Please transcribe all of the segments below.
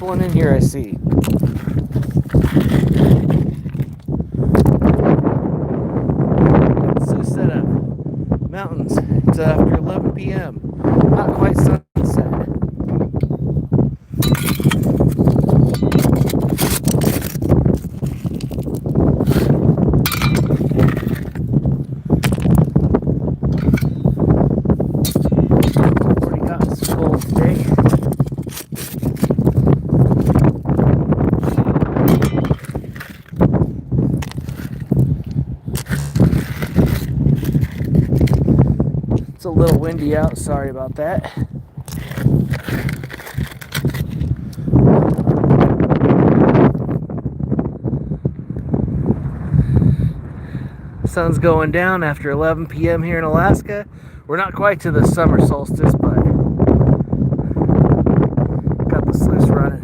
pulling in here, I see. So set up. Mountains. It's after 11 p.m. Not quite sunset. Already got school today. It's a little windy out, sorry about that. Sun's going down after 11 p.m. here in Alaska. We're not quite to the summer solstice, but got the sluice running.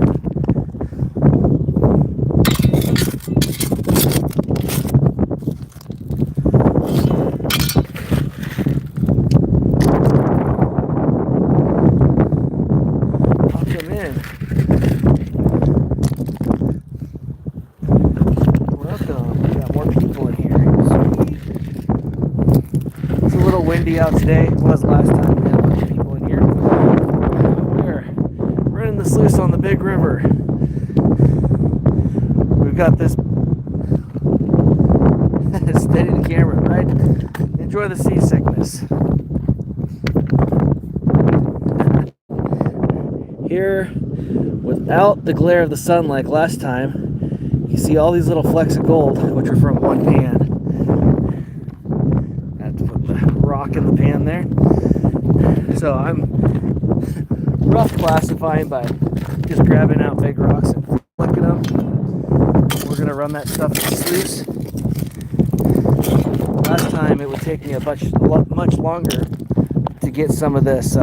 Windy out today. It was last time. We had a bunch of people in here. We're running the sluice on the big river. We've got this steady the camera, right? Enjoy the seasickness. Here, without the glare of the sun like last time, you see all these little flecks of gold, which are from one pan. Rock in the pan there. So I'm rough classifying by just grabbing out big rocks and flicking them. We're gonna run that stuff to sluice. Last time it would take me much longer to get some of this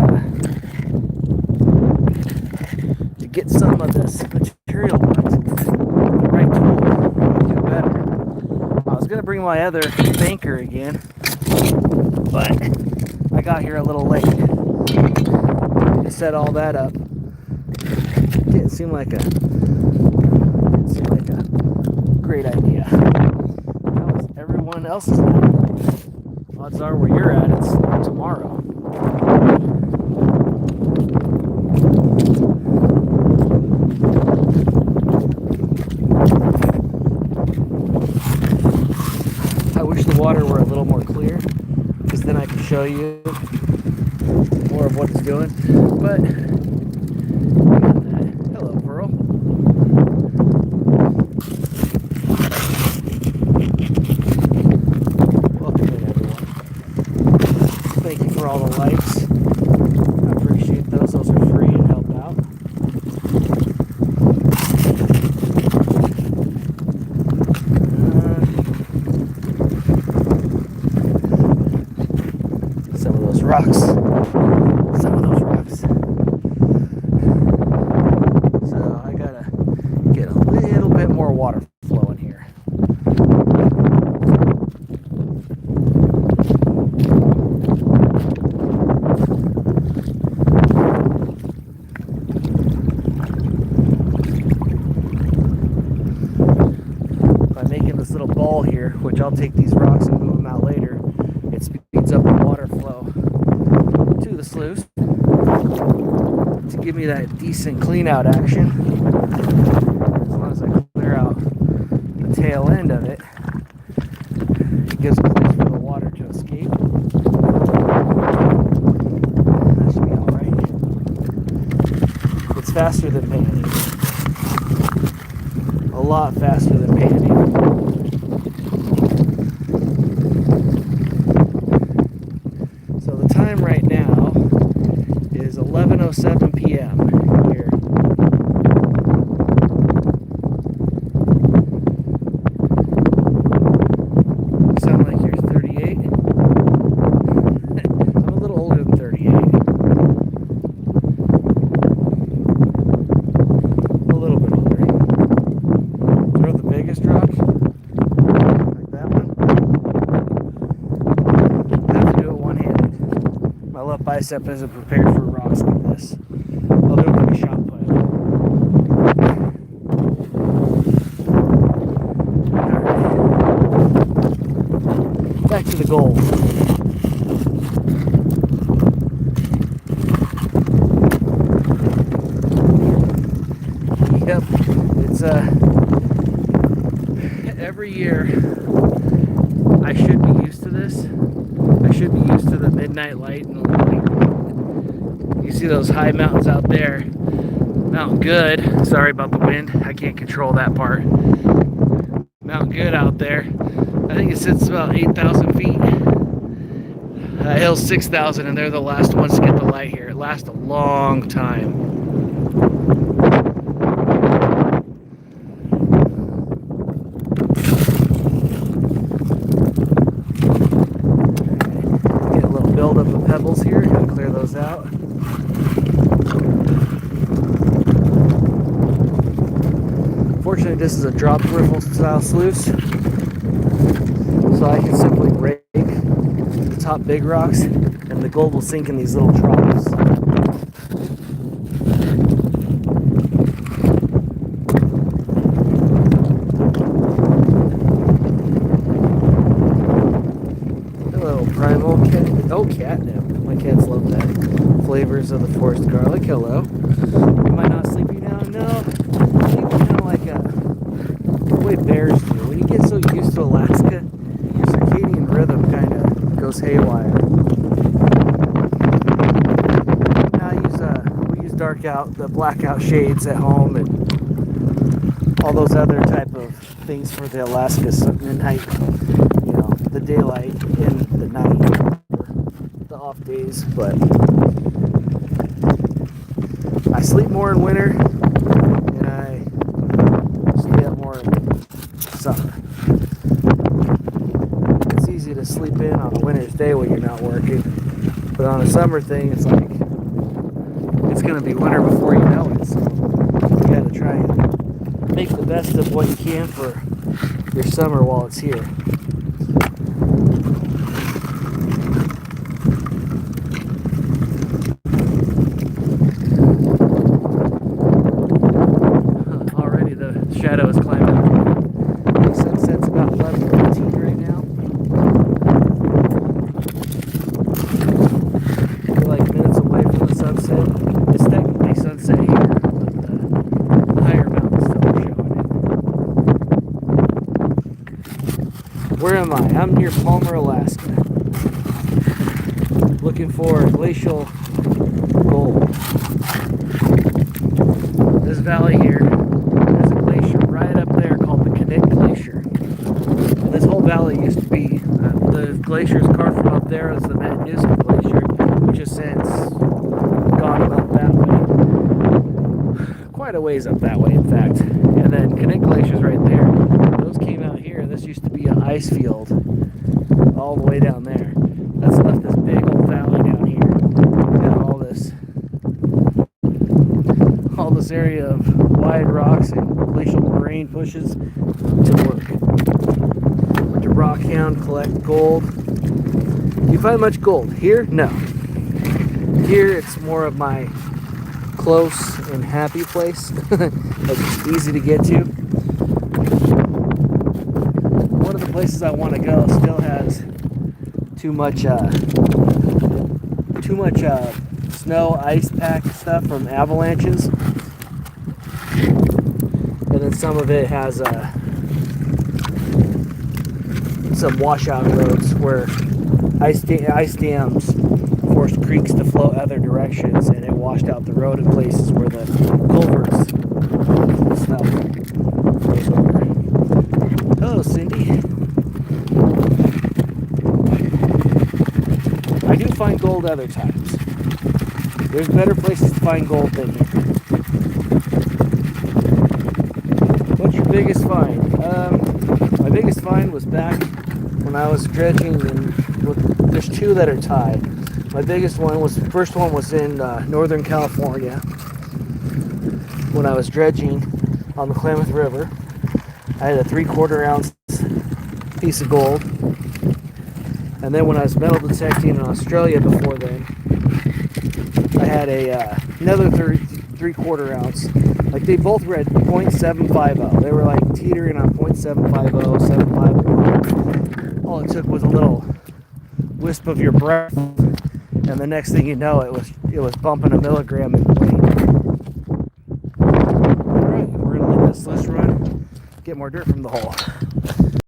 material worked. The right tool would do better. I was gonna bring my other banker again, but I got here a little late to set all that up. Didn't seem like a great idea. How is everyone else's night? Odds are where you're at, it's tomorrow. I wish the water were a little more clear, because then I can show you more of what it's doing. But hello, Pearl. Welcome in, everyone. Thank you for all the likes. I appreciate those. Those are free and help out. Some of those rocks. So I gotta get a little bit more water flow in here. By making this little ball here, which I'll take these rocks and move them out later, it speeds up the water flow to the sluice to give me that decent clean out action. As long as I clear out the tail end of it, it gives a place for the water to escape. That should be alright. It's faster than panning. A lot faster than panning. So the time right now is 11:07 p.m. here. You sound like you're 38. I'm a little older than 38. A little bit older. Throw the biggest rock. Like that one. I have to do it one-handed. My left bicep isn't prepared for rocks like this. I'll do it like a shot put. back to the gold. Yep, it's every year I should be used to this. I should be used to the midnight light and the light. You see those high mountains out there. Mount Good, sorry about the wind, I can't control that part. Mount Good out there, I think it sits about 8,000 feet. Hill's 6,000, and they're the last ones to get the light here. It lasts a long time. Get a little buildup of pebbles here, gotta clear those out. Fortunately, this is a drop riffle style sluice, so I can simply rake the top big rocks and the gold will sink in these little troughs. Hello, primal cat. Oh, catnip. My cats love that. Flavors of the forest garlic. Hello. Am I not sleepy now? No. I think it's kind of like the way bears do. When you get so used to Alaska, your circadian rhythm kind of goes haywire. Now we use the blackout shades at home and all those other type of things for the Alaska midnight, the daylight and the night, the off days. But I sleep more in winter and I stay up more in summer. It's easy to sleep in on a winter's day when you're not working, but on a summer thing, it's like it's going to be winter before you know it. So you got to try and make the best of what you can for your summer while it's here. Already the shadow is climbing up. The sunset's about 11:15 right now. We're like minutes away from the sunset. It's technically sunset here, but the higher mountains still are showing it. Where am I? I'm near Palmer, Alaska. Looking for glacial gold. This valley here, there's a glacier right up there called the Knik Glacier. And this whole valley used to be, the glacier is carved from up there as the Matanuska Glacier, which has since gone up that way. Quite a ways up that way, in fact. And then Knik Glacier's right there. Those came out here, and this used to be an ice field all the way down there. That's left this big old valley down here. Got all this area of wide rocks and glacial moraine pushes to work. Went to rock hound, collect gold. Do you find much gold here? No. Here it's more of my close and happy place. It's easy to get to. One of the places I want to go still has too much snow, ice pack stuff from avalanches, and then some of it has some washout roads where ice dams forced creeks to flow other directions, and it washed out the road in places where the culverts stuff goes over. Hello, Cindy. I do find gold other times. There's better places to find gold than here. What's your biggest find? My biggest find was back when I was dredging, and there's two that are tied. My biggest one was, the first one was in Northern California when I was dredging on the Klamath River. I had a 3/4 ounce piece of gold. And then when I was metal detecting in Australia before then, I had another 3/4 ounce. Like they both read .750. They were like teetering on .750, 751. All it took was a little wisp of your breath, and the next thing you know, it was bumping a milligram in weight. All right, we're gonna let this sluice run, get more dirt from the hole.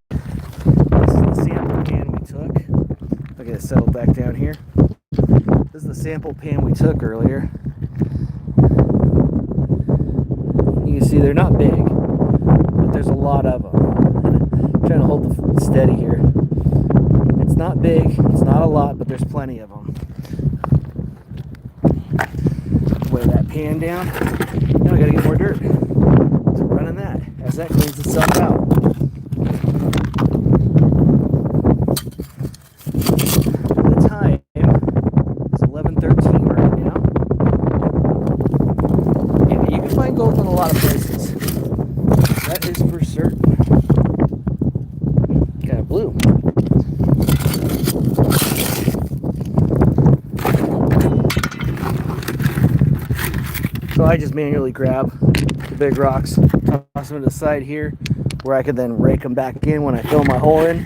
This is the sample pan we took. I'll get it settled back down here. This is the sample pan we took earlier. You can see they're not big, but there's a lot of them. I'm trying to hold it steady here. It's not big, it's not a lot, but there's plenty of them. Weigh that pan down. Now I gotta get more dirt. So running that as that cleans itself out. The time is 11:13 right now. Yeah, you can find gold in a lot of places. That is for certain. Kind of blue. So I just manually grab the big rocks, toss them to the side here, where I can then rake them back in when I fill my hole in.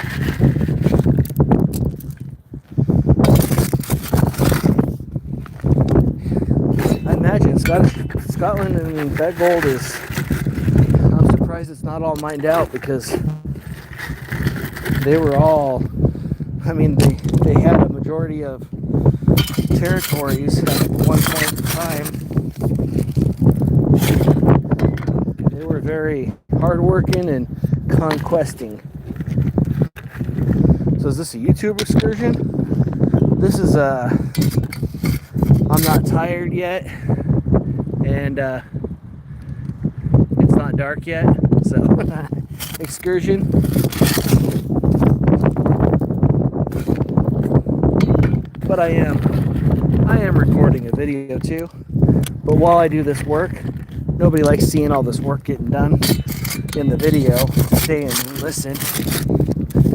I imagine Scotland, I mean, that gold is, I'm surprised it's not all mined out, because they were all, I mean, they had a majority of territories at one point in time. They were very hardworking and conquesting. So is this a YouTube excursion? This is I'm not tired yet, and it's not dark yet, so excursion. But I am recording a video too. But while I do this work, nobody likes seeing all this work getting done in the video. Stay and listen,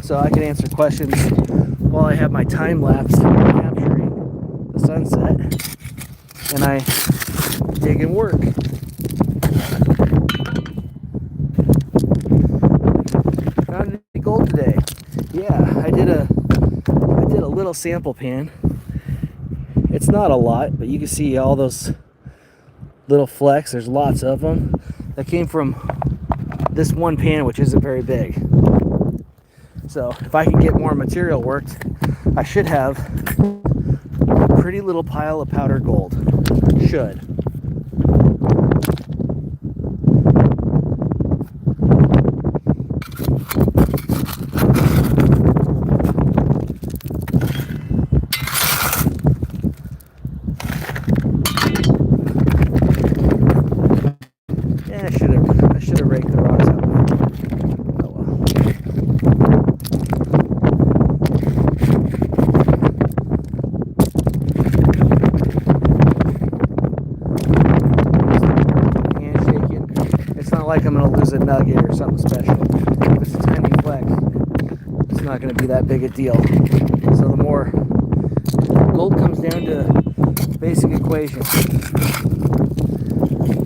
so I can answer questions while I have my time lapse capturing the sunset, and I dig and work. Found any gold today? Yeah, I did a little sample pan. It's not a lot, but you can see all those little flecks. There's lots of them. That came from this one pan, which isn't very big. So if I can get more material worked, I should have a pretty little pile of powder gold. Should. I should have raked the rocks out. Oh well. Handshaking. It's not like I'm going to lose a nugget or something special. If it's a tiny fleck, it's not going to be that big a deal. So the more gold comes down to basic equation.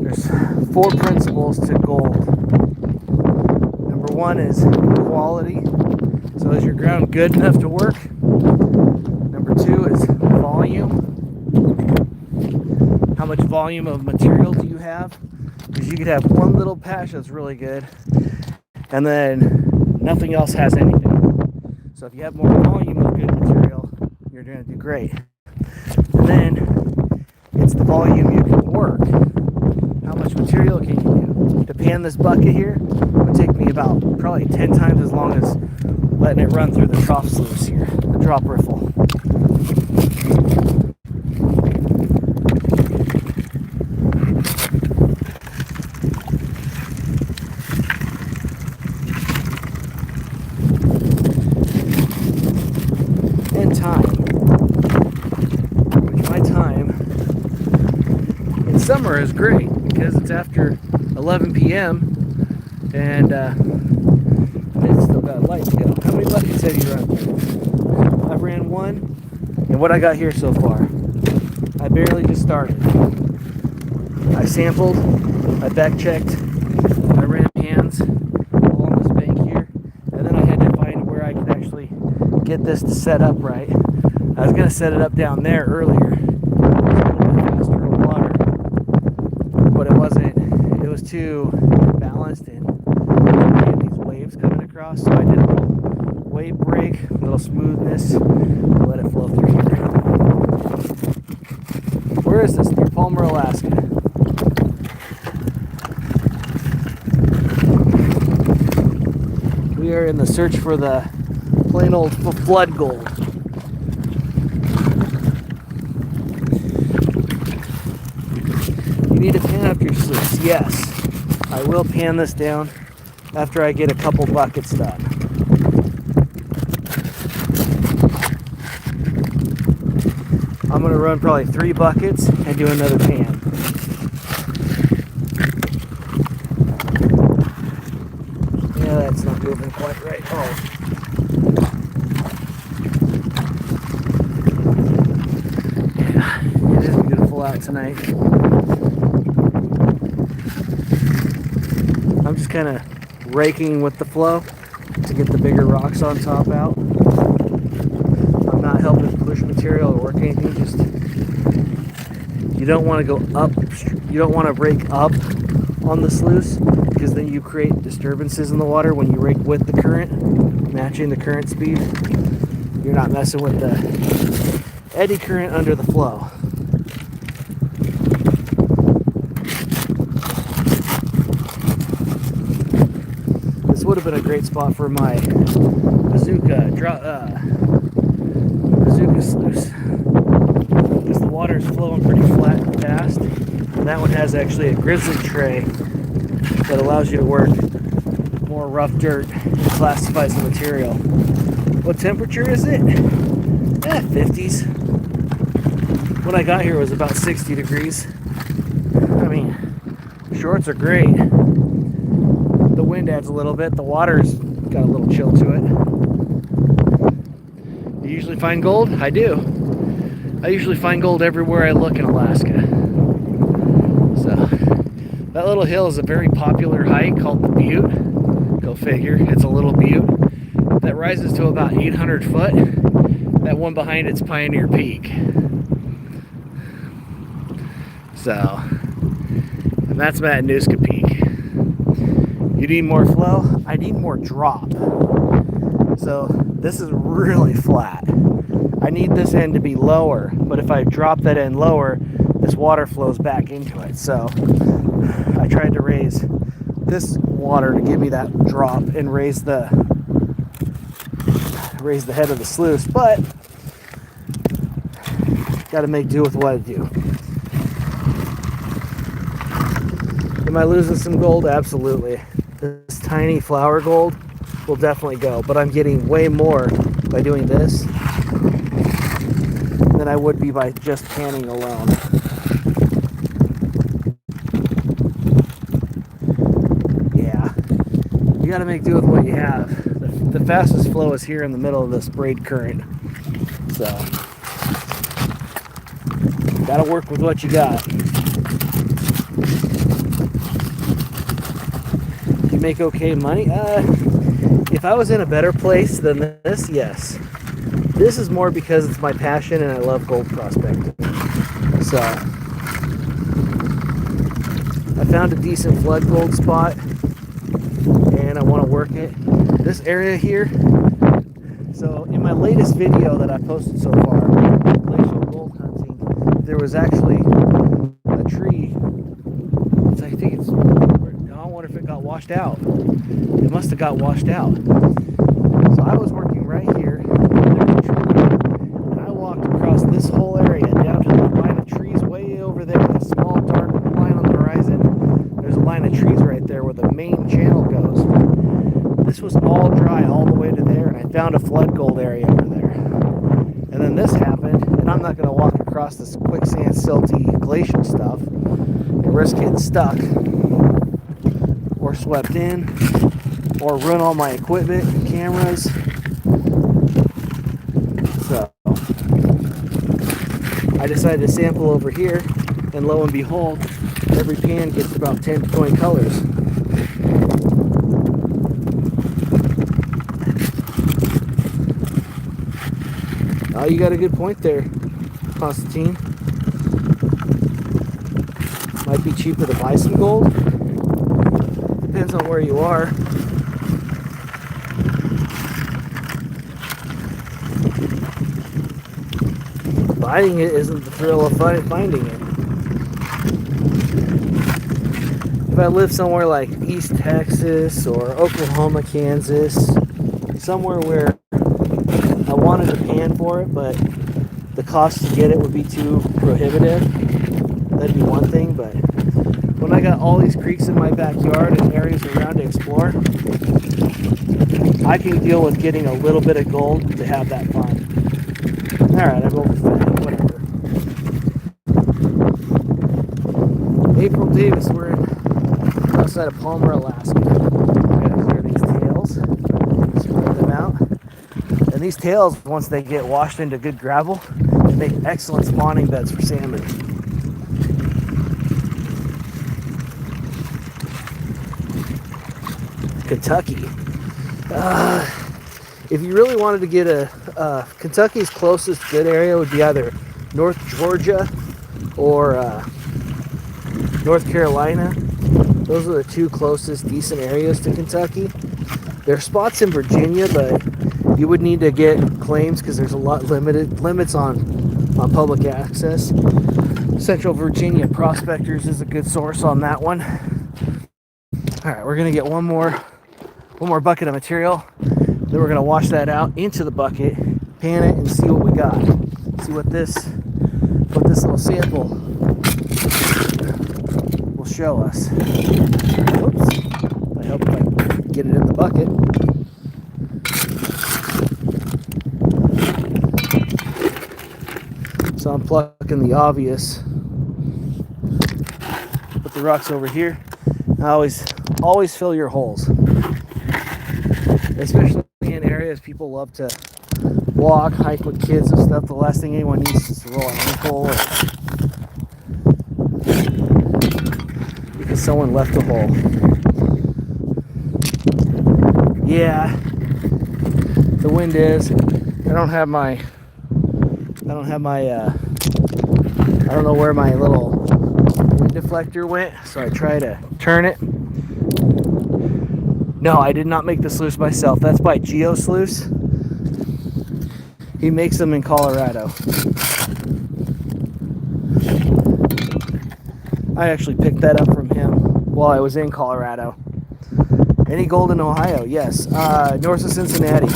There's 4 principles to gold. Number 1 is quality. So is your ground good enough to work? Number 2 is volume. How much volume of material do you have? Because you could have one little patch that's really good, and then nothing else has anything. So if you have more volume of good material, you're going to do great. And then it's the volume you can work. How much material can you do? To pan this bucket here would take me about probably 10 times as long as letting it run through the trough sluice here, the drop riffle. And time. Which my time in summer is great, because it's after 11 p.m. and it's still got light to go. How many buckets have you run through? I've ran 1, and what I got here so far, I barely just started. I sampled, I back checked, I ran hands along this bank here, and then I had to find where I could actually get this to set up right. I was gonna set it up down there earlier, faster water, but it wasn't. It was too balanced and we had these waves coming across. So I did a little wave break, a little smoothness, and let it flow through here. Where is this? Near Palmer, Alaska. We are in the search for the plain old flood gold. You need to pan up your sluice. Yes, I will pan this down after I get a couple buckets done. I'm going to run probably 3 buckets and do another pan. Yeah, that's not moving quite right. Oh. Yeah, it is beautiful out tonight. I'm just kind of raking with the flow to get the bigger rocks on top out. I'm not helping push material or work anything, just you don't want to go up, you don't want to rake up on the sluice because then you create disturbances in the water when you rake with the current, matching the current speed. You're not messing with the eddy current under the flow. This would have been a great spot for my bazooka sluice because the water is flowing pretty flat and fast, and that one has actually a grizzly tray that allows you to work more rough dirt and classifies the material. What temperature is it? 50s. When I got here it was about 60 degrees. I mean, shorts are great. The wind adds a little bit. The water's got a little chill to it. You usually find gold? I do. I usually find gold everywhere I look in Alaska. So, that little hill is a very popular hike called the Butte. Go figure. It's a little butte that rises to about 800 foot. That one behind it's Pioneer Peak. So, and that's Matanuska Peak. You need more flow? I need more drop. So this is really flat. I need this end to be lower, but if I drop that end lower, this water flows back into it. So I tried to raise this water to give me that drop and raise the head of the sluice, but got to make do with what I do. Am I losing some gold? Absolutely. This tiny flower gold will definitely go, but I'm getting way more by doing this than I would be by just panning alone. Yeah, you got to make do with what you have. The fastest flow is here in the middle of this braid current, so got to work with what you got. Make okay money? If I was in a better place than this, yes. This is more because it's my passion and I love gold prospecting. So I found a decent flood gold spot and I want to work it. This area here, so in my latest video that I posted so far, glacial gold hunting, there was actually a tree. I think it's, I wonder if it got washed out. It must have got washed out. So I was working right here, and I walked across this whole area down to the line of trees way over there, the small dark line on the horizon. There's a line of trees right there where the main channel goes. This was all dry all the way to there, and I found a flood gold area over there. And then this happened, and I'm not going to walk across this quicksand, silty, glacial stuff and risk getting stuck or swept in or ruin all my equipment, cameras. So I decided to sample over here, and lo and behold, every pan gets about 10 to 20 colors. Oh, you got a good point there, Constantine. Might be cheaper to buy some gold. Depends on where you are. Finding it isn't the thrill of finding it. If I lived somewhere like East Texas or Oklahoma, Kansas, somewhere where I wanted to pan for it, but the cost to get it would be too prohibitive, that'd be one thing. But when I got all these creeks in my backyard and areas around to explore, I can deal with getting a little bit of gold to have that fun. Alright, I'm overfed, whatever. April Davis, we're outside of Palmer, Alaska. I'm going to clear these tails, spread them out. And these tails, once they get washed into good gravel, they make excellent spawning beds for salmon. Kentucky. If you really wanted to get Kentucky's closest good area would be either North Georgia or North Carolina. Those are the two closest decent areas to Kentucky. There are spots in Virginia, but you would need to get claims because there's a lot limits on public access. Central Virginia Prospectors is a good source on that one. All right, we're gonna get one more bucket of material. Then we're gonna wash that out into the bucket, pan it, and see what we got. See what this little sample will show us. Whoops! I hope I get it in the bucket. So I'm plucking the obvious. Put the rocks over here. Always fill your holes, especially in areas people love to walk, hike with kids and stuff. The last thing anyone needs is to roll an ankle because someone left a hole. Yeah, the wind is. I don't know where my little wind deflector went, so I try to turn it. No, I did not make the sluice myself. That's by Geo Sluice. He makes them in Colorado. I actually picked that up from him while I was in Colorado. Any gold in Ohio? Yes. North of Cincinnati.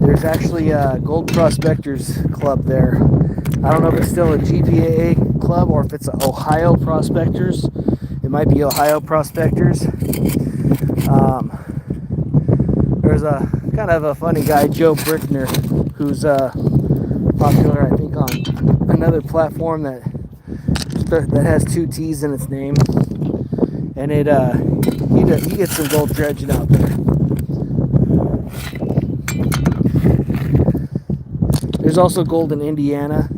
There's actually a Gold Prospectors Club there. I don't know if it's still a GPAA club or if it's a Ohio Prospectors. It might be Ohio Prospectors. There's a kind of a funny guy, Joe Brickner, who's popular, I think, on another platform that has two T's in its name, and he gets some gold dredging out there. There's also gold in Indiana.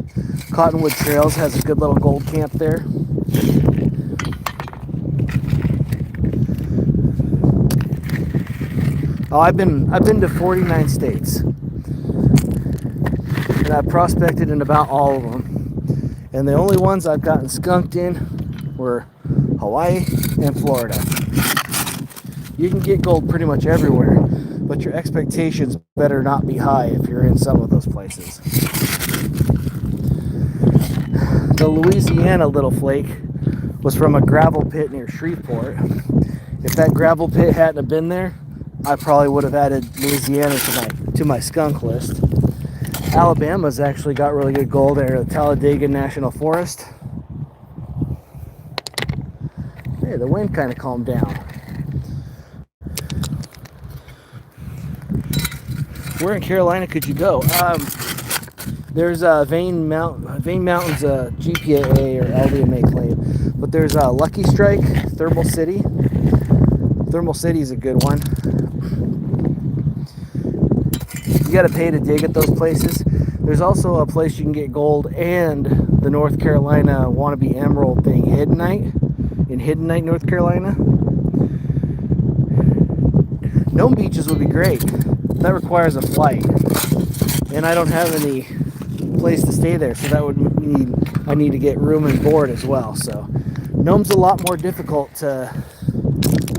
Cottonwood Trails has a good little gold camp there. Oh, I've been to 49 states, and I've prospected in about all of them. And the only ones I've gotten skunked in were Hawaii and Florida. You can get gold pretty much everywhere, but your expectations better not be high if you're in some of those places. The Louisiana Little Flake was from a gravel pit near Shreveport. If that gravel pit hadn't have been there, I probably would have added Louisiana to my skunk list. Alabama's actually got really good gold there at the Talladega National Forest. Hey, the wind kind of calmed down. Where in Carolina could you go? There's Vane Mountain's GPAA or LDMA claim, but there's Lucky Strike, Thermal City. Thermal City is a good one. You got to pay to dig at those places. There's also a place you can get gold and the North Carolina wannabe emerald thing, in Hidden North Carolina. Nome Beaches would be great. That requires a flight. and I don't have any place to stay there, so that would mean I need to get room and board as well. So Nome's a lot more difficult to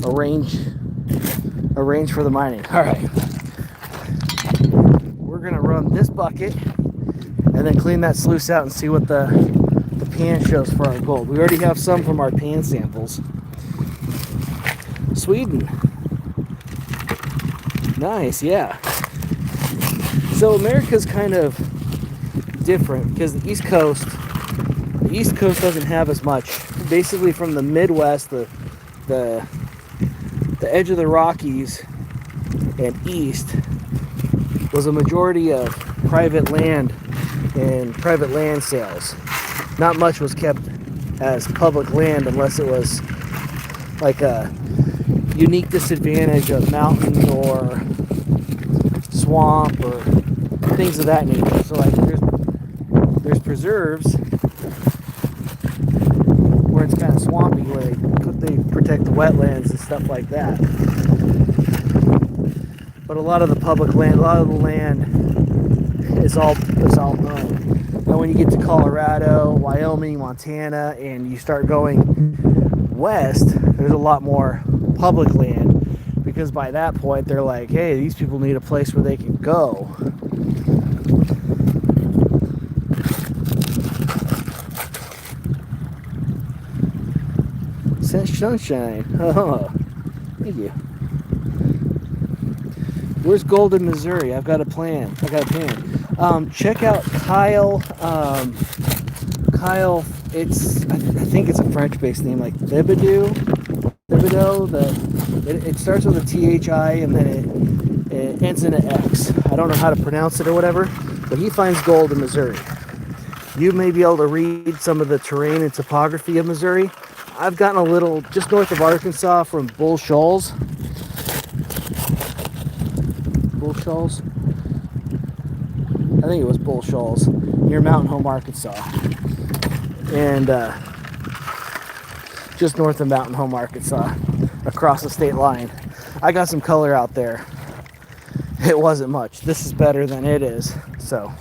arrange for the mining. All right, we're gonna run this bucket and then clean that sluice out and see what the pan shows for our gold. We already have some from our pan samples. Sweden. Nice, yeah. So America's kind of different because the East Coast doesn't have as much. Basically from the Midwest, the edge of the Rockies and east was a majority of private land and private land sales. Not much was kept as public land unless it was like a unique disadvantage of mountain or swamp or things of that nature. So like there's preserves where it's kind of swampy, where they protect the wetlands and stuff like that. But a lot of the public land, a lot of the land is all known. Now when you get to Colorado, Wyoming, Montana, and you start going west, there's a lot more public land, because by that point they're like, hey, these people need a place where they can go. Sunshine. Oh, thank you. Where's Golden, Missouri? I've got a plan. I got a pan. Check out Kyle. Kyle. I think it's a French-based name, like Thibodeau. It starts with a THI and then it ends in an X. I don't know how to pronounce it or whatever, but he finds gold in Missouri. You may be able to read some of the terrain and topography of Missouri. I've gotten a little just north of Arkansas from Bull Shoals. I think it was Bull Shoals near Mountain Home, Arkansas, and just north of Mountain Home, Arkansas, across the state line. I got some color out there. It wasn't much. This is better than it is. So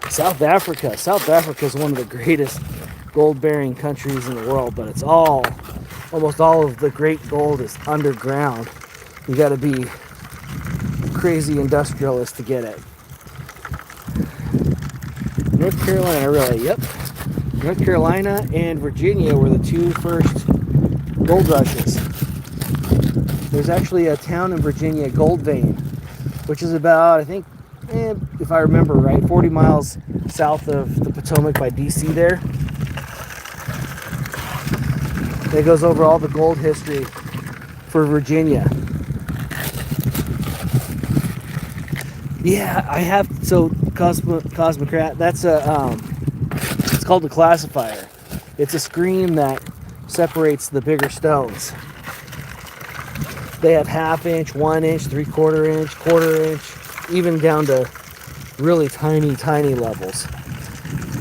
South Africa is one of the greatest gold-bearing countries in the world, but it's almost all of the great gold is underground. You got to be crazy industrialist to get it. North Carolina, really, yep. North Carolina and Virginia were the two first gold rushes. There's actually a town in Virginia, Gold Vein, which is about, I think, if I remember right, 40 miles south of the Potomac by DC there. It goes over all the gold history for Virginia. Yeah, I have. So Cosmocrat, that's it's called the classifier. It's a screen that separates the bigger stones. They have 1/2 inch, 1 inch, 3/4 inch, 1/4 inch, even down to really tiny levels.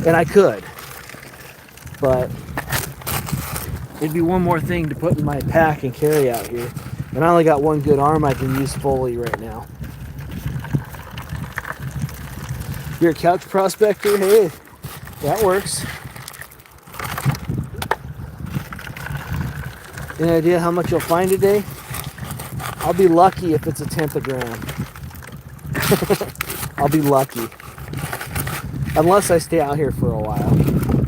And I could, but it'd be one more thing to put in my pack and carry out here. And I only got one good arm I can use fully right now. You're a couch prospector? Hey, that works. Any idea how much you'll find today? I'll be lucky if it's 1/10 of a gram. I'll be lucky. Unless I stay out here for a while.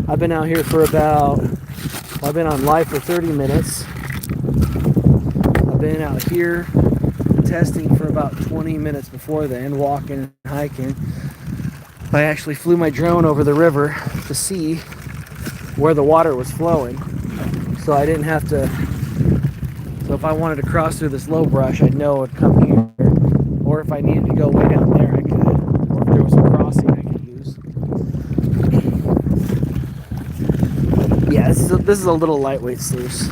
I've been out here for I've been on live for 30 minutes. I've been out here testing for about 20 minutes before then, walking and hiking. I actually flew my drone over the river to see where the water was flowing, so I didn't have to. So if I wanted to cross through this low brush, I'd know it'd come here, or if I needed to go way down there, I could, or if there was a crossing I could use. Yeah, this is a little lightweight sluice.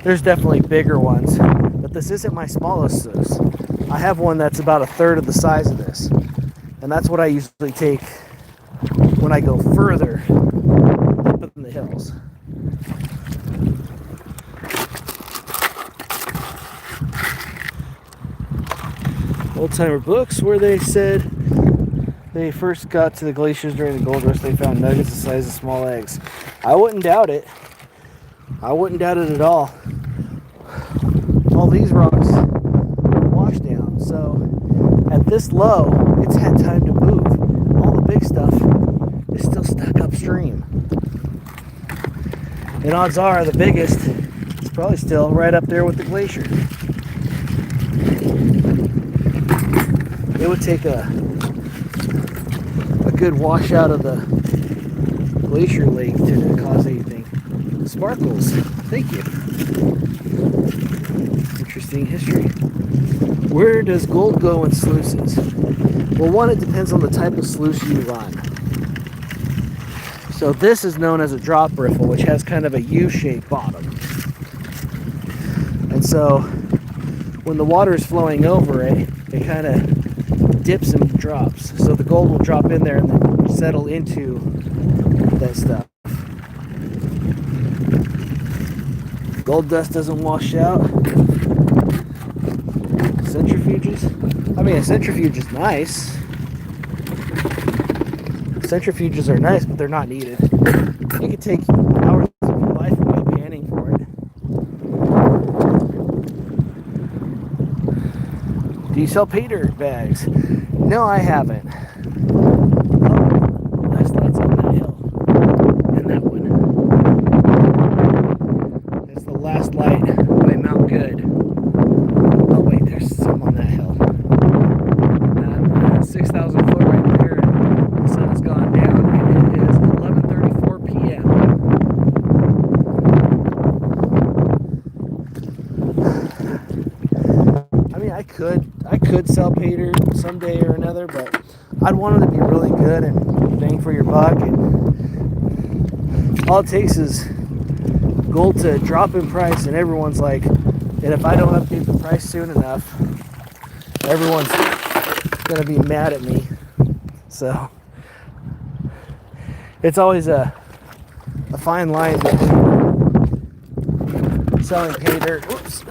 There's definitely bigger ones, but this isn't my smallest sluice. I have one that's about 1/3 of the size of this. And that's what I usually take when I go further up in the hills. old timer books where they said they first got to the glaciers during the gold rush. They found nuggets the size of small eggs. I wouldn't doubt it. I wouldn't doubt it at all. All these rocks are washed down, so at this low, it's had time to move. All the big stuff is still stuck upstream. And odds are the biggest is probably still right up there with the glacier. It would take a good washout of the glacier lake to cause anything. Sparkles, thank you. Interesting history. Where does gold go in sluices? Well, one, it depends on the type of sluice you run. So this is known as a drop riffle, which has kind of a U-shaped bottom. And so when the water is flowing over it, it kind of dips and drops. So the gold will drop in there and then settle into that stuff. Gold dust doesn't wash out. Centrifuges? I mean, a centrifuge is nice. Centrifuges are nice, but they're not needed. You could take hours of your life away panning for it. Do you sell pay dirt bags? No, I haven't. Oh, nice lights on that hill. And that one. It's the last light by Mount Good. Oh wait, there's some on that hill. 6,000 foot right there. The sun has gone down and it is 11:34 p.m. I mean, I could sell pay dirt someday or another, but I'd want them to be really good and bang for your buck. And all it takes is gold to drop in price, and everyone's like, and if I don't update the price soon enough, everyone's gonna be mad at me. So it's always a fine line between selling pay dirt. Whoops.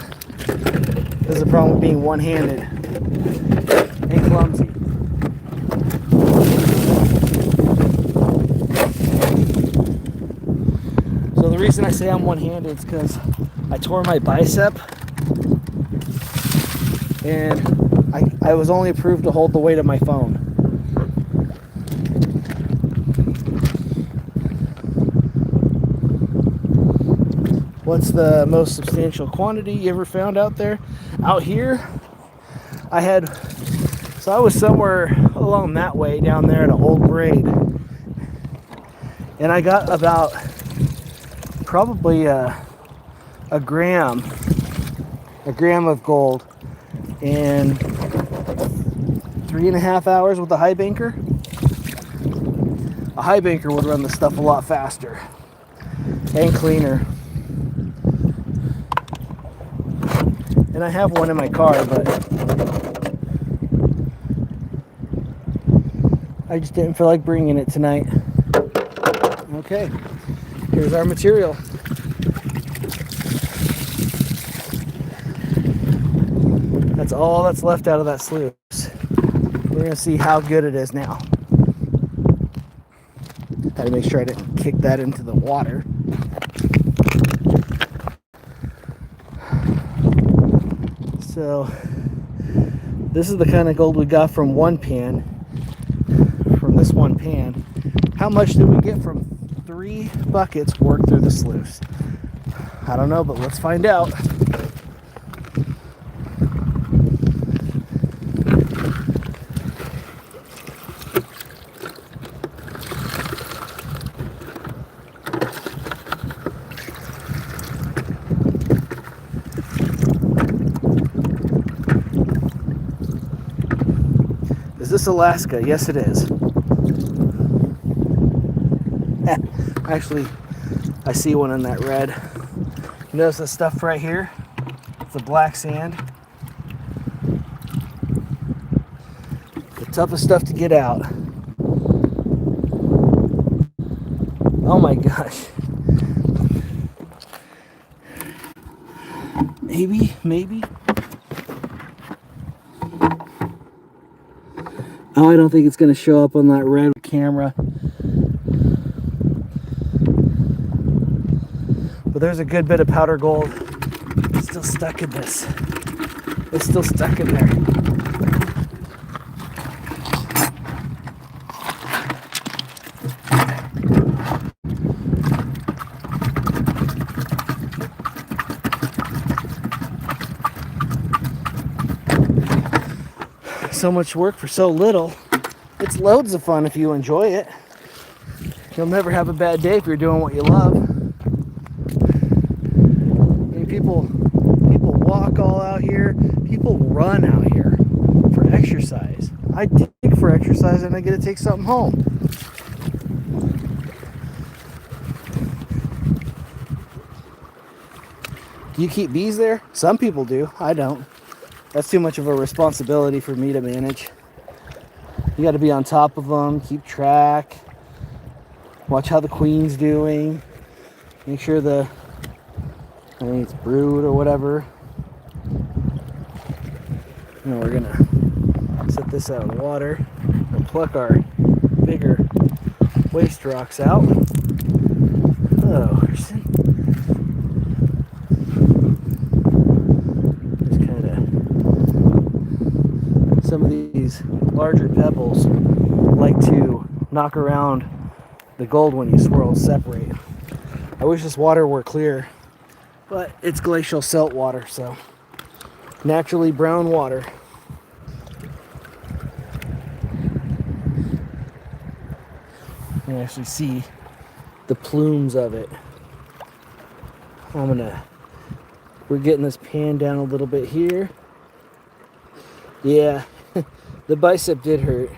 There's a problem with being one-handed and clumsy. So the reason I say I'm one-handed is because I tore my bicep and I was only approved to hold the weight of my phone. What's the most substantial quantity you ever found out there? Out here, I was somewhere along that way down there at an old grade, and I got about probably a gram of gold in 3.5 hours with a high banker. A high banker would run the stuff a lot faster and cleaner. And I have one in my car, but I just didn't feel like bringing it tonight. Okay, here's our material. That's all that's left out of that sluice. We're gonna see how good it is now. Had to make sure I didn't kick that into the water. So this is the kind of gold we got from this one pan. How much did we get from 3 buckets worked through the sluice? I don't know, but let's find out. Is this Alaska? Yes, it is. Actually, I see one in that red. You notice the stuff right here? It's the black sand. The toughest stuff to get out. Oh my gosh. Maybe. Oh, I don't think it's going to show up on that red camera. But there's a good bit of powder gold. It's still stuck in this. It's still stuck in there. So much work for so little. It's loads of fun if you enjoy it. You'll never have a bad day if you're doing what you love. I mean, people walk all out here. People run out here for exercise. I dig for exercise and I get to take something home. Do you keep bees there? Some people do. I don't. That's too much of a responsibility for me to manage. You got to be on top of them, keep track, watch how the queen's doing, make sure it's brood or whatever. Now we're gonna set this out in water and pluck our bigger waste rocks out. Hello, Herson. Just kind of some of these larger pebbles like to knock around the gold when you swirl and separate. I wish this water were clear, but it's glacial silt water, so naturally brown water. You can actually see the plumes of it. We're getting this pan down a little bit here. Yeah, the bicep did hurt.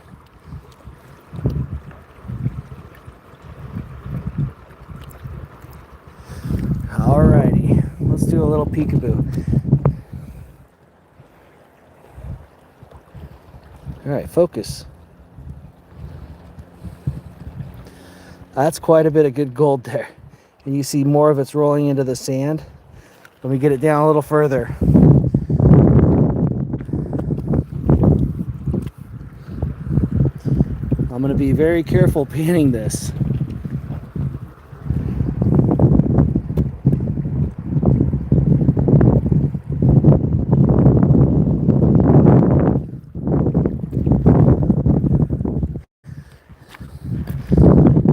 Alrighty, let's do a little peekaboo. Alright, focus. That's quite a bit of good gold there. And you see more of it's rolling into the sand. Let me get it down a little further. I'm going to be very careful panning this.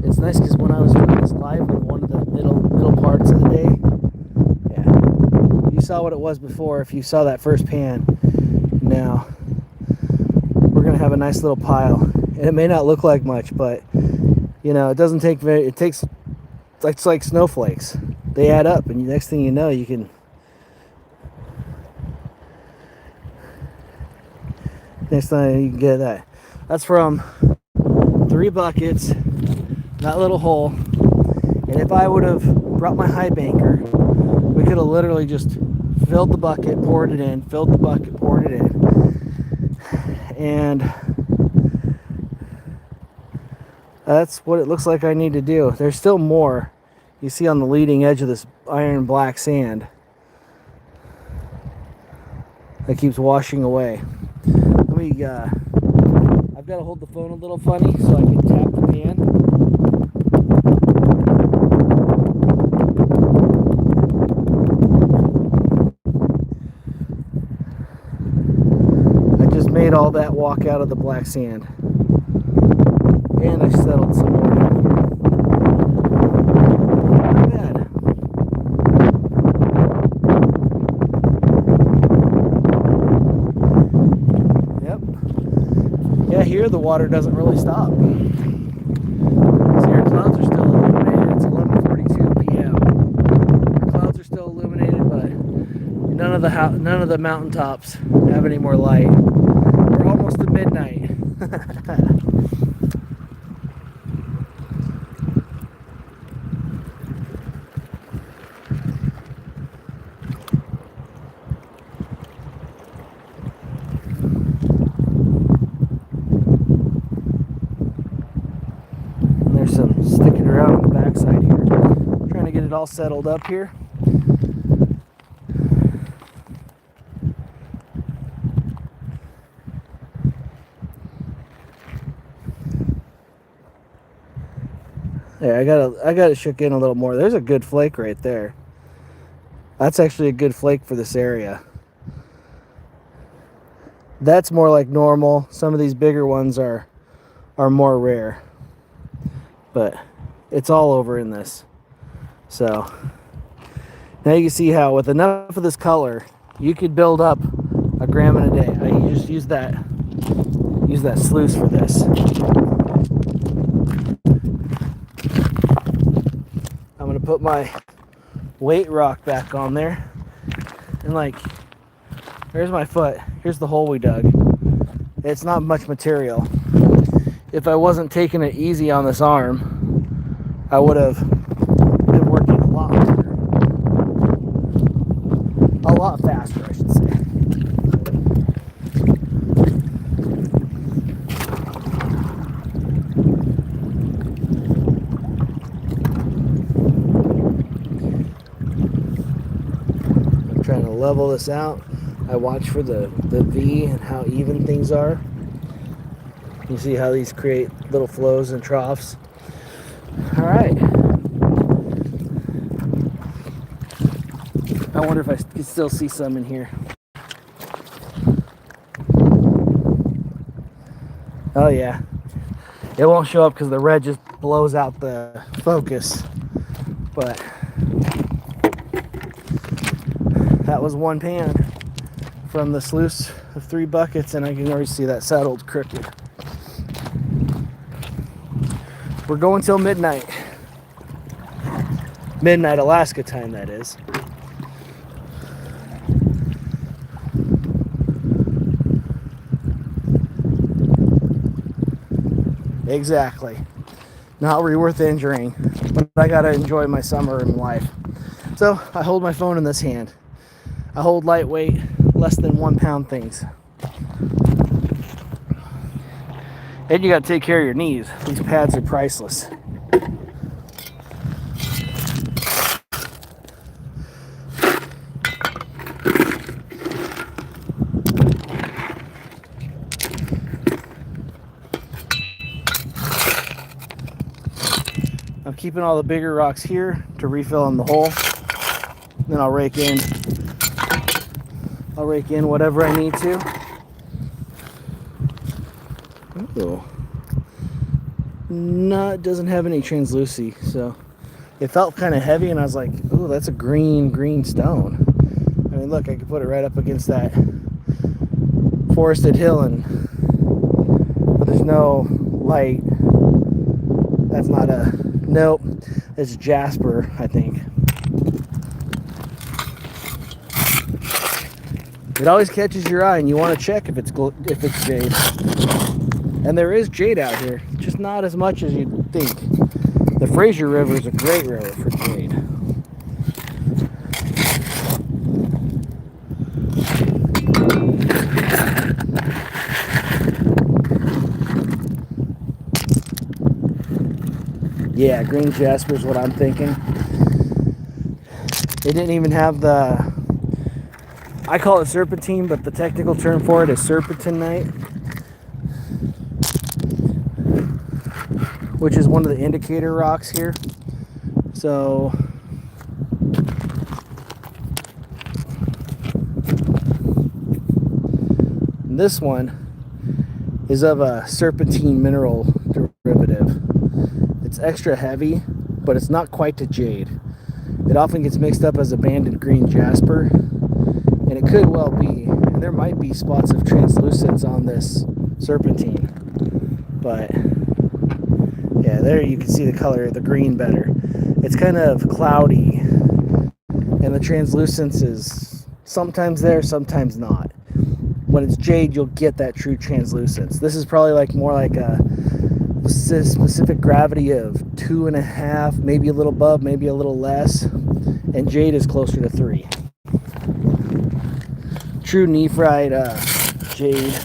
It's nice because when I was doing this live with one of the middle parts of the day, yeah, you saw what it was before if you saw that first pan. Now we're going to have a nice little pile. And it may not look like much, but you know, it doesn't take very, it's like snowflakes. They add up, and next thing you know, you can get that. That's from 3 buckets, that little hole. And if I would have brought my high banker, we could have literally just filled the bucket, poured it in, filled the bucket, poured it in. And that's what it looks like I need to do. There's still more. You see on the leading edge of this iron black sand that keeps washing away. Let me, I've got to hold the phone a little funny so I can tap the pan. I just made all that walk out of the black sand. And I settled some more down here. Not bad. Yep. Yeah, here the water doesn't really stop. See, our clouds are still illuminated. It's 11:42 p.m. Our clouds are still illuminated, but none of the mountaintops have any more light. We're almost to midnight. There's some sticking around on the backside here. I'm trying to get it all settled up here. There, I got it shook in a little more. There's a good flake right there. That's actually a good flake for this area. That's more like normal. Some of these bigger ones are more rare. But it's all over in this. So now you can see how with enough of this color, you could build up a gram in a day. I just use that sluice for this. I'm gonna put my weight rock back on there, and like, there's my foot. Here's the hole we dug. It's not much material. If I wasn't taking it easy on this arm, I would have been working a lot harder. A lot faster, I should say. I'm trying to level this out. I watch for the V and how even things are. You see how these create little flows and troughs. All right. I wonder if I can still see some in here. Oh yeah. It won't show up because the red just blows out the focus. But that was one pan from the sluice of 3 buckets, and I can already see that settled crooked. We're going till midnight. Midnight Alaska time, that is. Exactly. Not really worth injuring, but I gotta enjoy my summer in life. So I hold my phone in this hand. I hold lightweight, less than 1 pound things. And you gotta take care of your knees. These pads are priceless. I'm keeping all the bigger rocks here to refill in the hole. Then I'll rake in whatever I need to. Oh. No, it doesn't have any translucy, so it felt kind of heavy, and I was like, oh, that's a green stone. I mean, look, I could put it right up against that forested hill, but there's no light. That's not nope, it's jasper, I think. It always catches your eye, and you want to check if it's jade. And there is jade out here, just not as much as you'd think. The Fraser River is a great river for jade. Yeah, green jasper is what I'm thinking. It didn't even have the, I call it serpentine, but the technical term for it is serpentinite, which is one of the indicator rocks here. So this one is of a serpentine mineral derivative. It's extra heavy, but it's not quite to jade. It often gets mixed up as a banded green jasper, and it could well be. And there might be spots of translucence on this serpentine, but yeah, there you can see the color of the green better. It's kind of cloudy, and the translucence is sometimes there, sometimes not. When it's jade, you'll get that true translucence. This is probably like more like a specific gravity of 2.5, maybe a little above, maybe a little less, and jade is closer to 3. True nephrite jade.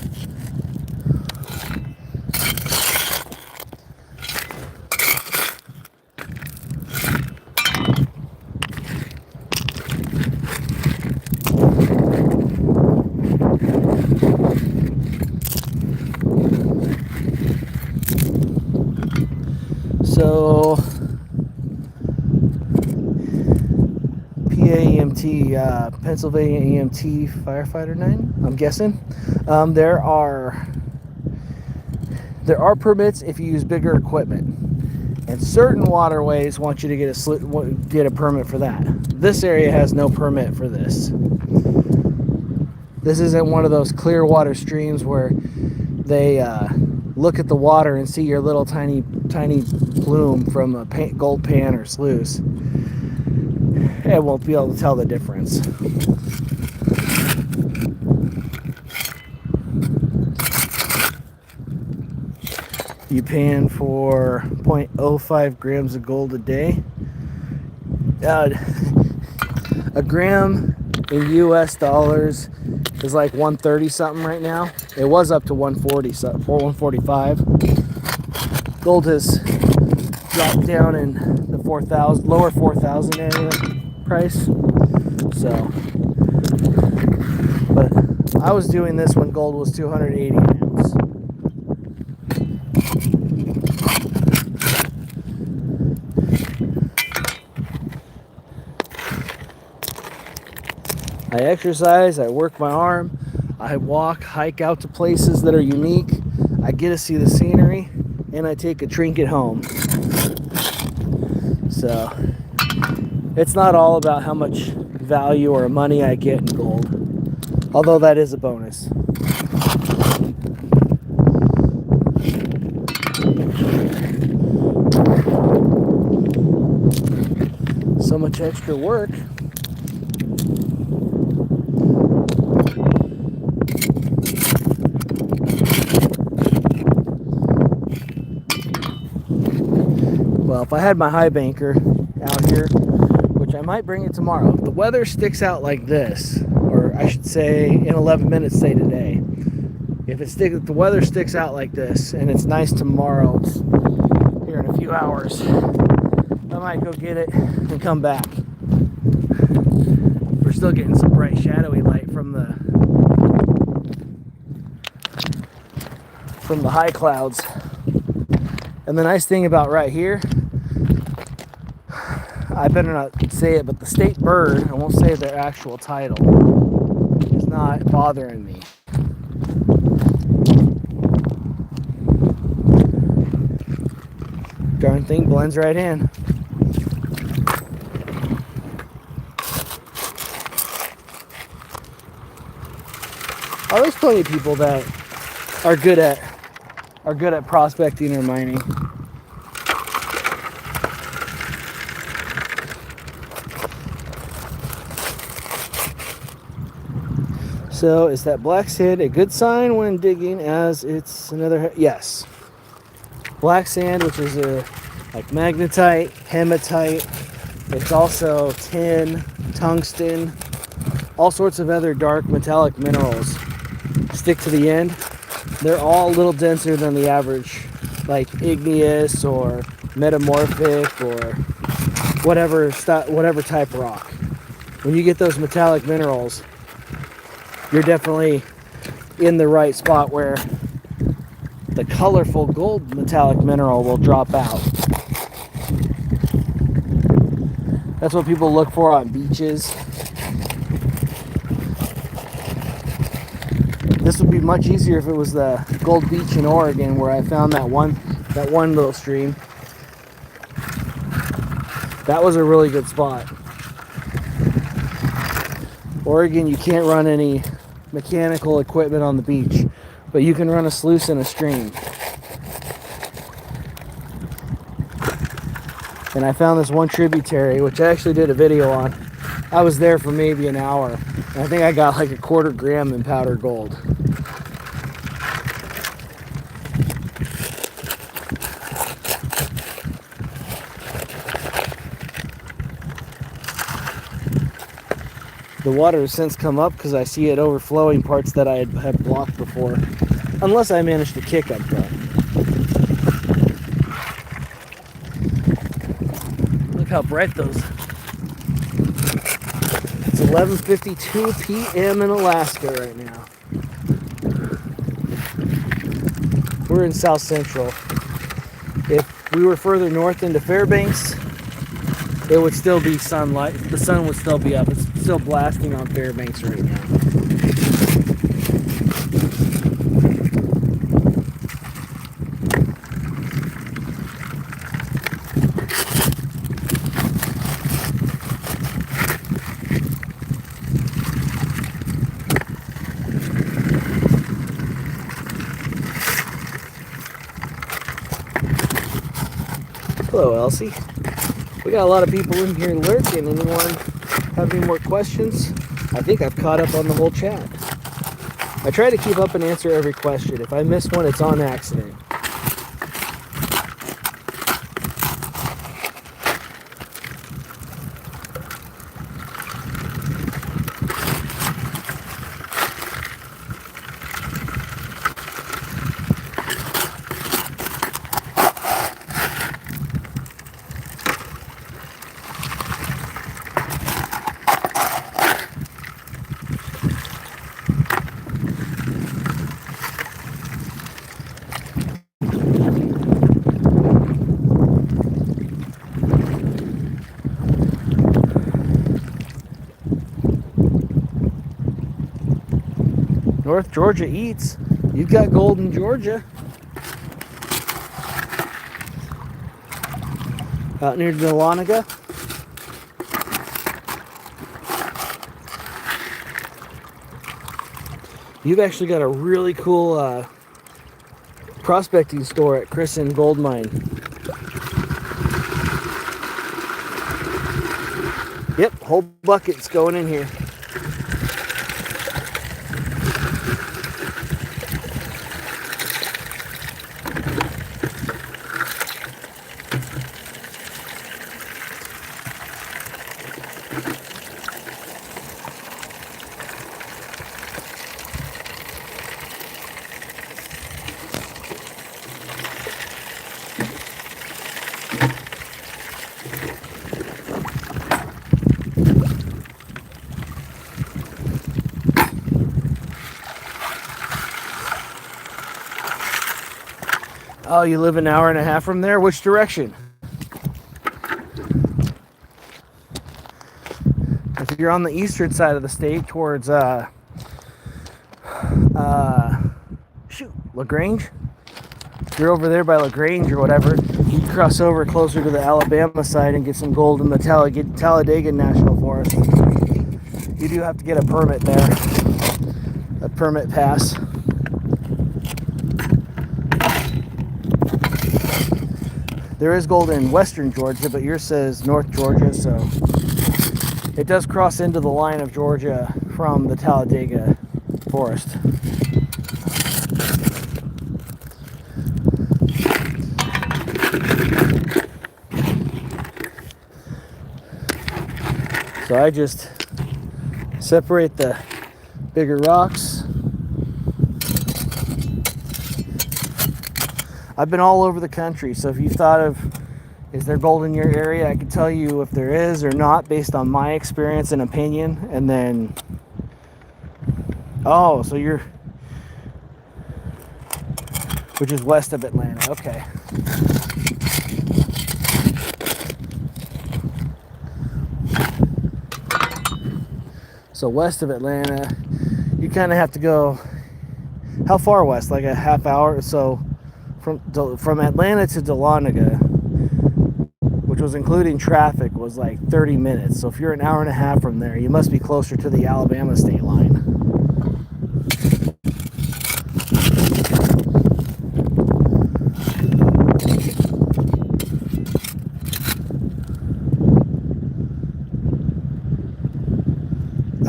So Pennsylvania EMT Firefighter 9, I'm guessing. There are permits if you use bigger equipment, and certain waterways want you to get a permit for that. This area has no permit for this. This isn't one of those clear water streams where they look at the water and see your little tiny plume from a gold pan or sluice. It won't be able to tell the difference. You pan for 0.05 grams of gold a day. A gram in US dollars is like 130 something right now. It was up to 140 or 145. Gold has dropped down in the lower 4,000 area price. So, but I was doing this when gold was 280 an ounce. I exercise, I work my arm, I hike out to places that are unique, I get to see the scenery, and I take a trinket home. So, it's not all about how much value or money I get in gold, although that is a bonus. So much extra work. Well, if I had my high banker out here, which I might bring it tomorrow, if the weather sticks out like this, or I should say in 11 minutes, say today, if the weather sticks out like this and it's nice tomorrow, here in a few hours, I might go get it and come back. We're still getting some bright shadowy light from the high clouds. And the nice thing about right here, I better not say it, but the state bird, I won't say their actual title, is not bothering me. Darn thing blends right in. Oh, there's plenty of people that are good at prospecting or mining. So is that black sand a good sign when digging, as it's another? Yes. Black sand, which is like magnetite, hematite. It's also tin, tungsten, all sorts of other dark metallic minerals stick to the end. They're all a little denser than the average, like igneous or metamorphic or whatever type rock. When you get those metallic minerals, you're definitely in the right spot where the colorful gold metallic mineral will drop out. That's what people look for on beaches. This would be much easier if it was the Gold Beach in Oregon, where I found that one little stream. That was a really good spot. Oregon, you can't run any mechanical equipment on the beach, but you can run a sluice in a stream. And I found this one tributary, which I actually did a video on. I was there for maybe an hour, and I think I got like a 1/4 gram in powdered gold. The water has since come up because I see it overflowing parts that I had blocked before, unless I managed to kick up front. Look how bright those. It's 11:52 p.m. in Alaska right now. We're in South Central. If we were further north into Fairbanks, it would still be sunlight. The sun would still be up. It's still blasting on Fairbanks right now. Hello, Elsie. We got a lot of people in here lurking. Anyone have any more questions? I think I've caught up on the whole chat. I try to keep up and answer every question. If I miss one, it's on accident. North Georgia eats. You've got gold in Georgia. Out near Dahlonega. You've actually got a really cool prospecting store at Crescent Gold Mine. Yep, whole bucket's going in here. Oh, you live an hour and a half from there? Which direction? If you're on the eastern side of the state towards LaGrange, if you're over there by LaGrange or whatever, you can cross over closer to the Alabama side and get some gold in the Talladega National Forest. You do have to get a permit there, a permit pass. There is gold in western Georgia, but yours says North Georgia, so it does cross into the line of Georgia from the Talladega Forest. So I just separate the bigger rocks. I've been all over the country, so if you've thought of, is there gold in your area, I can tell you if there is or not based on my experience and opinion. And then, oh, so you're, which is west of Atlanta, okay. So west of Atlanta, you kind of have to go, how far west? Like a half hour or so from Atlanta to Dahlonega, which was including traffic, was like 30 minutes. So if you're an hour and a half from there, you must be closer to the Alabama state line.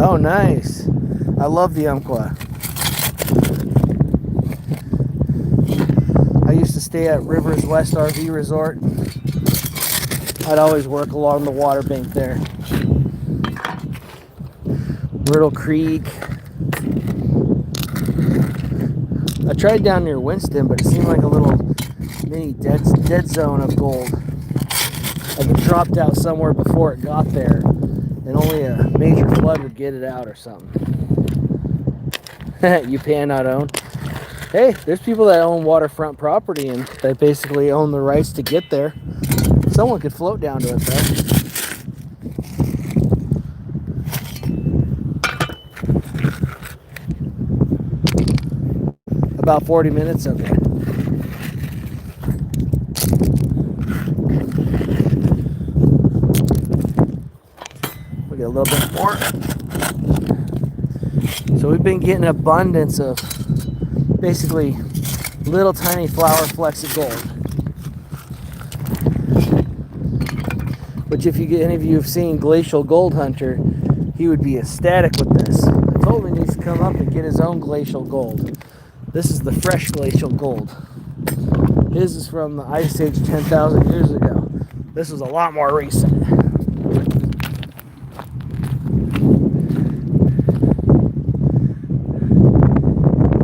Oh, nice. I love the Umpqua. I used to stay at Rivers West RV Resort. I'd always work along the water bank there. Myrtle Creek. I tried down near Winston, but it seemed like a little mini dead zone of gold. Like it dropped out somewhere before it got there, and only a major flood would get it out or something. You pay not own. Hey, there's people that own waterfront property and they basically own the rights to get there. Someone could float down to it though. About 40 minutes? Okay. We'll get a little bit more. So we've been getting an abundance of basically little tiny flower flecks of gold. Which if any of you have seen Glacial Gold Hunter, he would be ecstatic with this. I told him he needs to come up and get his own glacial gold. This is the fresh glacial gold. His is from the Ice Age 10,000 years ago. This was a lot more recent.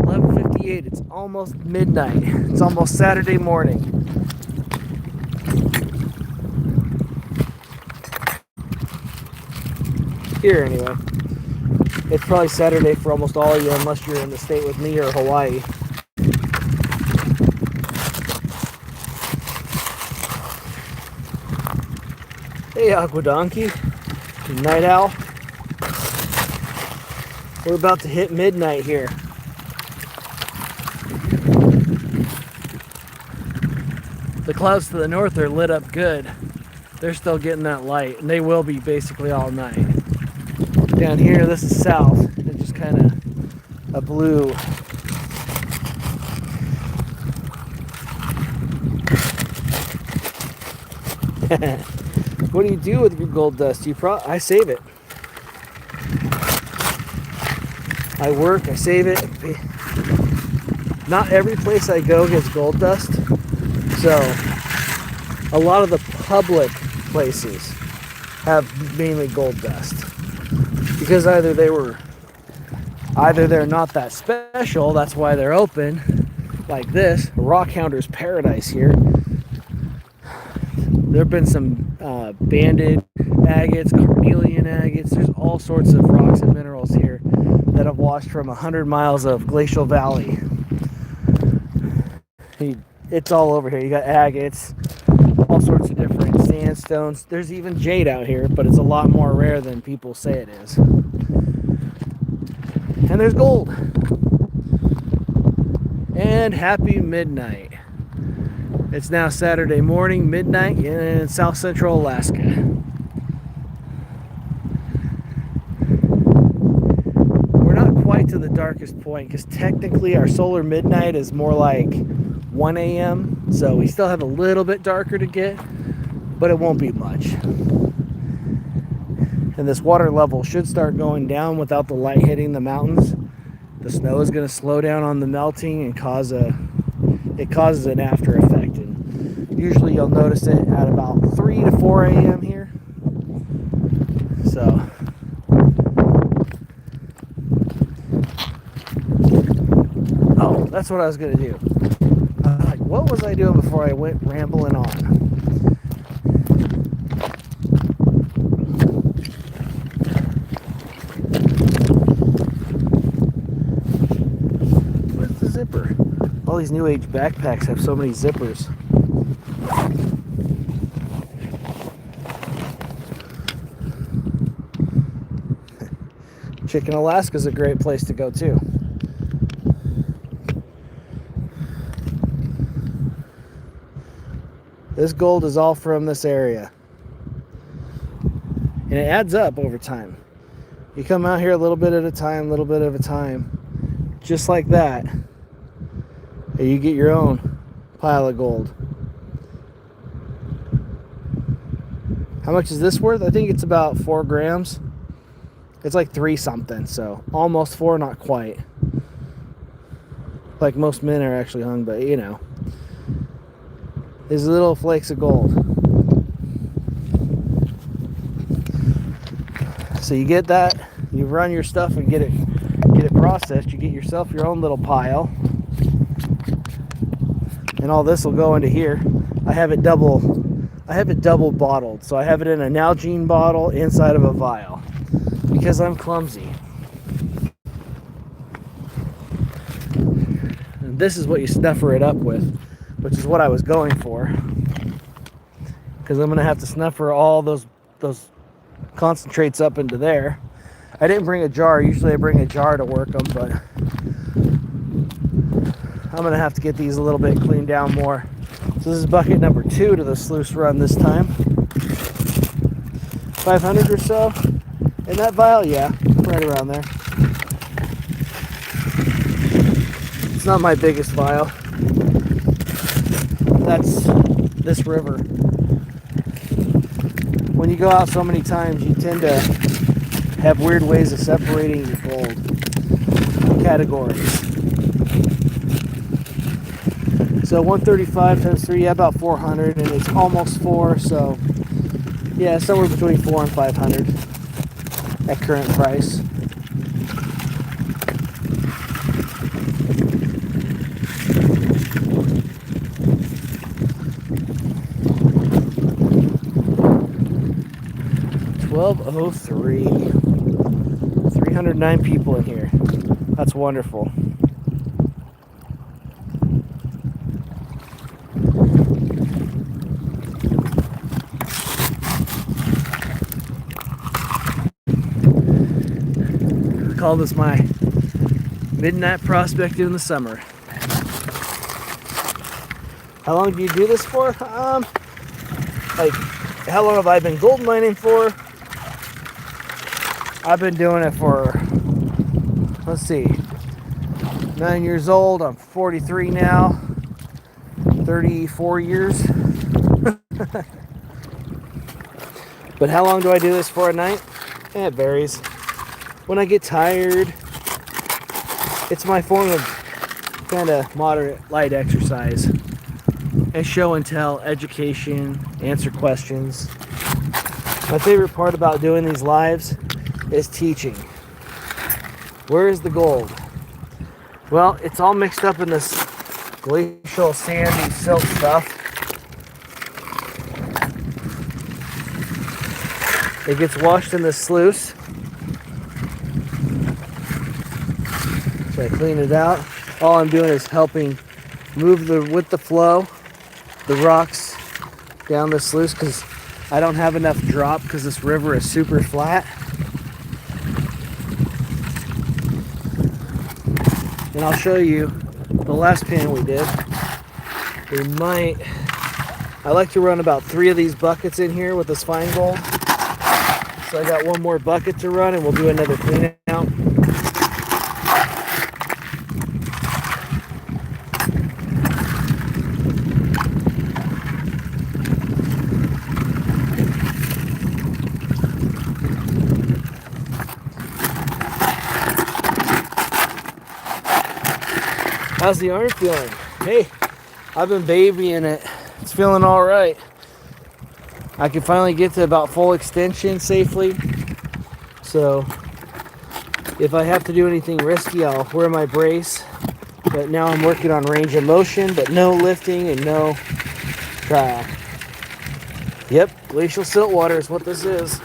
11:58. It's almost midnight. It's almost Saturday morning. Here anyway. It's probably Saturday for almost all of you unless you're in the state with me or Hawaii. Hey Aqua Donkey, Night Owl. We're about to hit midnight here. The clouds to the north are lit up good. They're still getting that light, and they will be basically all night. Down here, this is south. It's just kind of a blue. What do you do with your gold dust? I save it. I work, I save it. Not every place I go gets gold dust. So a lot of the public places have mainly gold dust. Because either they're not that special, that's why they're open, like this, rock hounder's paradise here. There have been some banded agates, carnelian agates. There's all sorts of rocks and minerals here that have washed from 100 miles of glacial valley. It's all over here. You got agates, all sorts of different sandstones. There's even jade out here, but it's a lot more rare than people say it is. And there's gold. And happy midnight. It's now Saturday morning, midnight in South Central Alaska. We're not quite to the darkest point because technically our solar midnight is more like 1 a.m. So we still have a little bit darker to get, but it won't be much. And this water level should start going down without the light hitting the mountains. The snow is going to slow down on the melting and causes an after effect. And usually you'll notice it at about 3 to 4 a.m. here. So oh, that's what I was going to do. What was I doing before I went rambling on? Where's the zipper? All these new age backpacks have so many zippers. Chicken Alaska's a great place to go too. This gold is all from this area. And it adds up over time. You come out here a little bit at a time, just like that. And you get your own pile of gold. How much is this worth? I think it's about 4 grams. It's like 3 something, so almost 4, not quite. Like most men are actually hung, but you know. These little flakes of gold. So you get that, you run your stuff and get it processed. You get yourself your own little pile, and all this will go into here. I have it double bottled, so I have it in a Nalgene bottle inside of a vial because I'm clumsy. And this is what you snuffer it up with, which is what I was going for, because I'm gonna have to snuffer all those concentrates up into there. I didn't bring a jar. Usually I bring a jar to work them, but I'm gonna have to get these a little bit cleaned down more. So this is bucket number 2 to the sluice run this time. 500 or so in that vial, yeah, right around there. It's not my biggest vial. That's this river. When you go out so many times, you tend to have weird ways of separating your gold categories. So 135 times 3, yeah, about 400, and it's almost 4, so yeah, somewhere between 4 and 500 at current price. $12.03. 309 people in here. That's wonderful. I call this my midnight prospecting in the summer. How long do you do this for? Like, how long have I been gold mining for? I've been doing it for, let's see, 9 years old. I'm 43 now. 34 years. But how long do I do this for a night? It varies. When I get tired, it's my form of kind of moderate light exercise. And show and tell, education, answer questions. My favorite part about doing these lives is teaching. Where is the gold? Well, it's all mixed up in this glacial, sandy, silt stuff. It gets washed in the sluice. So I clean it out. All I'm doing is helping move with the flow, the rocks down the sluice, because I don't have enough drop because this river is super flat. And I'll show you the last pan we did. I like to run about 3 of these buckets in here with this fine gold. So I got one more bucket to run and we'll do another clean out. How's the arm feeling? Hey, I've been babying it. It's feeling all right. I can finally get to about full extension safely. So if I have to do anything risky, I'll wear my brace. But now I'm working on range of motion, but no lifting and no trial. Yep, glacial silt water is what this is.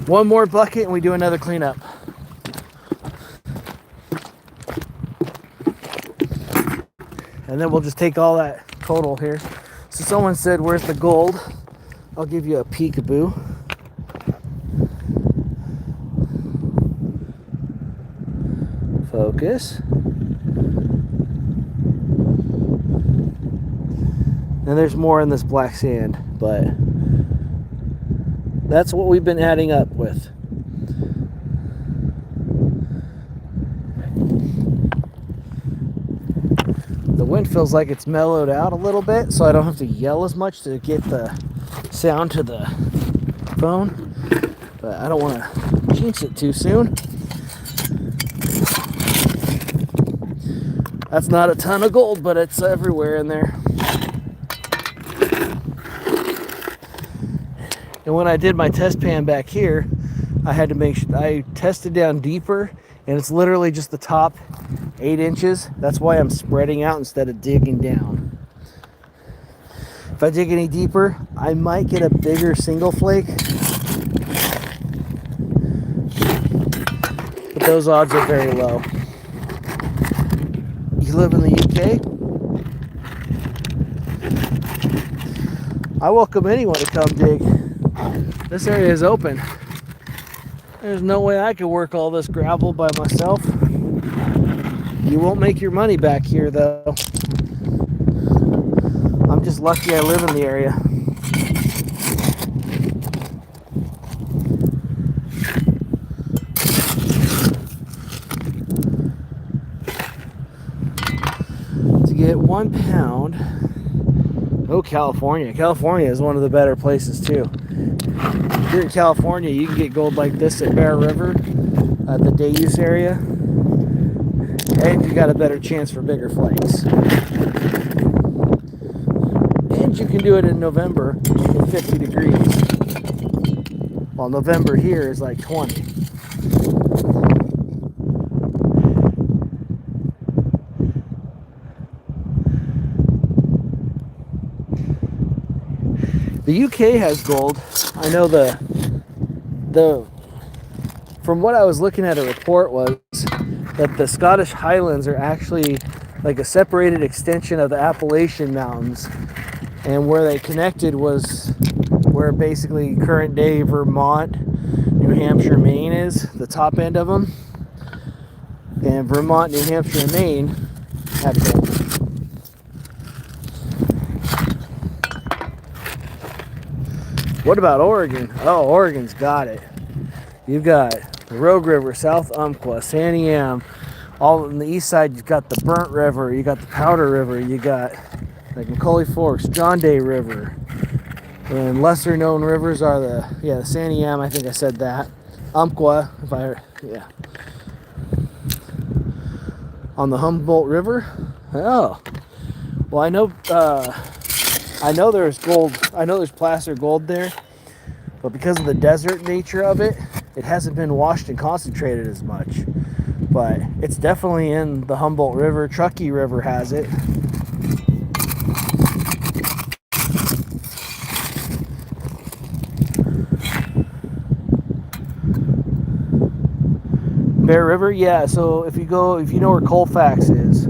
One more bucket and we do another cleanup. And then we'll just take all that total here. So someone said, where's the gold? I'll give you a peekaboo. Focus. And there's more in this black sand, but that's what we've been adding up with. The wind feels like it's mellowed out a little bit, so I don't have to yell as much to get the sound to the phone. But I don't want to jinx it too soon. That's not a ton of gold, but it's everywhere in there. And when I did my test pan back here, I had to make sure I tested down deeper, and it's literally just the top 8 inches. That's why I'm spreading out instead of digging down. If I dig any deeper, I might get a bigger single flake. But those odds are very low. You live in the UK? I welcome anyone to come dig. This area is open. There's no way I could work all this gravel by myself. You won't make your money back here, though. I'm just lucky I live in the area. To get 1 pound. Oh, California. California is one of the better places, too. If you're in California, you can get gold like this at Bear River, at the day use area. And you got a better chance for bigger flakes. And you can do it in November with 50 degrees. While November here is like 20. The UK has gold. I know the from what I was looking at, a report was that the Scottish Highlands are actually like a separated extension of the Appalachian Mountains, and where they connected was where basically current day Vermont, New Hampshire, Maine is, the top end of them. And Vermont, New Hampshire, and Maine have gold. What about Oregon? Oh, Oregon's got it. You've got the Rogue River, South Umpqua, Santiam. All on the east side, you've got the Burnt River, you got the Powder River, you got like Macaulay Forks, John Day River. And lesser known rivers are the Santiam, I think I said that. Umpqua, on the Humboldt River. Oh, well, I know there's gold. I know there's placer gold there, but because of the desert nature of it, it hasn't been washed and concentrated as much. But it's definitely in the Humboldt River. Truckee River has it. Bear River, yeah. So if you know where Colfax is,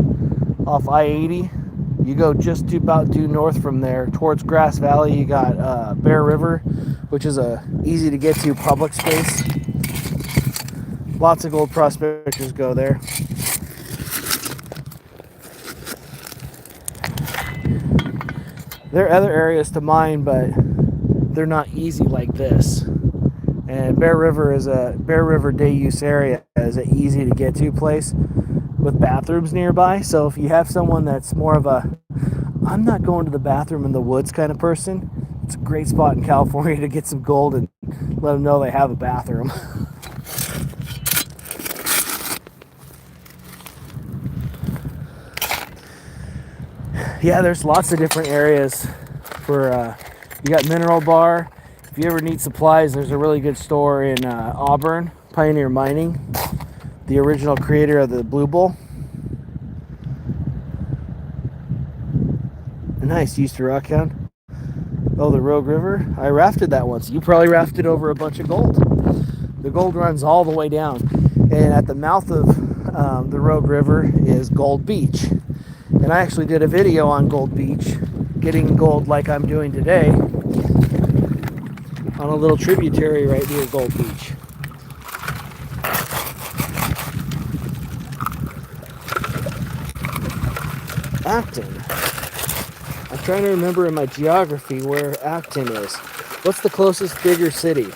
off I-80. You go just about due north from there towards Grass Valley. You got Bear River, which is a easy to get to public space. Lots of gold prospectors go there. There are other areas to mine, but they're not easy like this. And Bear River day use area is an easy to get to place with bathrooms nearby. So if you have someone that's more of a I'm not going to the bathroom in the woods kind of person, it's a great spot in California to get some gold and let them know they have a bathroom. Yeah, there's lots of different areas for you got Mineral Bar. If you ever need supplies, there's a really good store in Auburn, Pioneer Mining, the original creator of the Blue Bull. Nice, used to rock hound. Oh, the Rogue River. I rafted that once. You probably rafted over a bunch of gold. The gold runs all the way down. And at the mouth of the Rogue River is Gold Beach. And I actually did a video on Gold Beach, getting gold like I'm doing today, on a little tributary right near Gold Beach. Acton. I'm trying to remember in my geography where Acton is. What's the closest bigger city?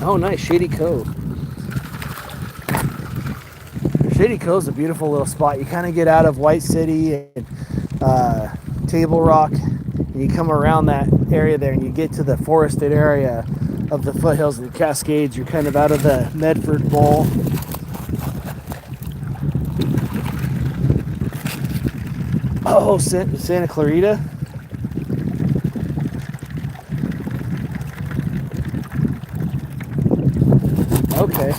Oh, nice, Shady Cove. Shady Cove's a beautiful little spot. You kind of get out of White City and Table Rock, and you come around that area there, and you get to the forested area of the foothills and the Cascades. You're kind of out of the Medford Bowl. Oh, Santa Clarita. Okay.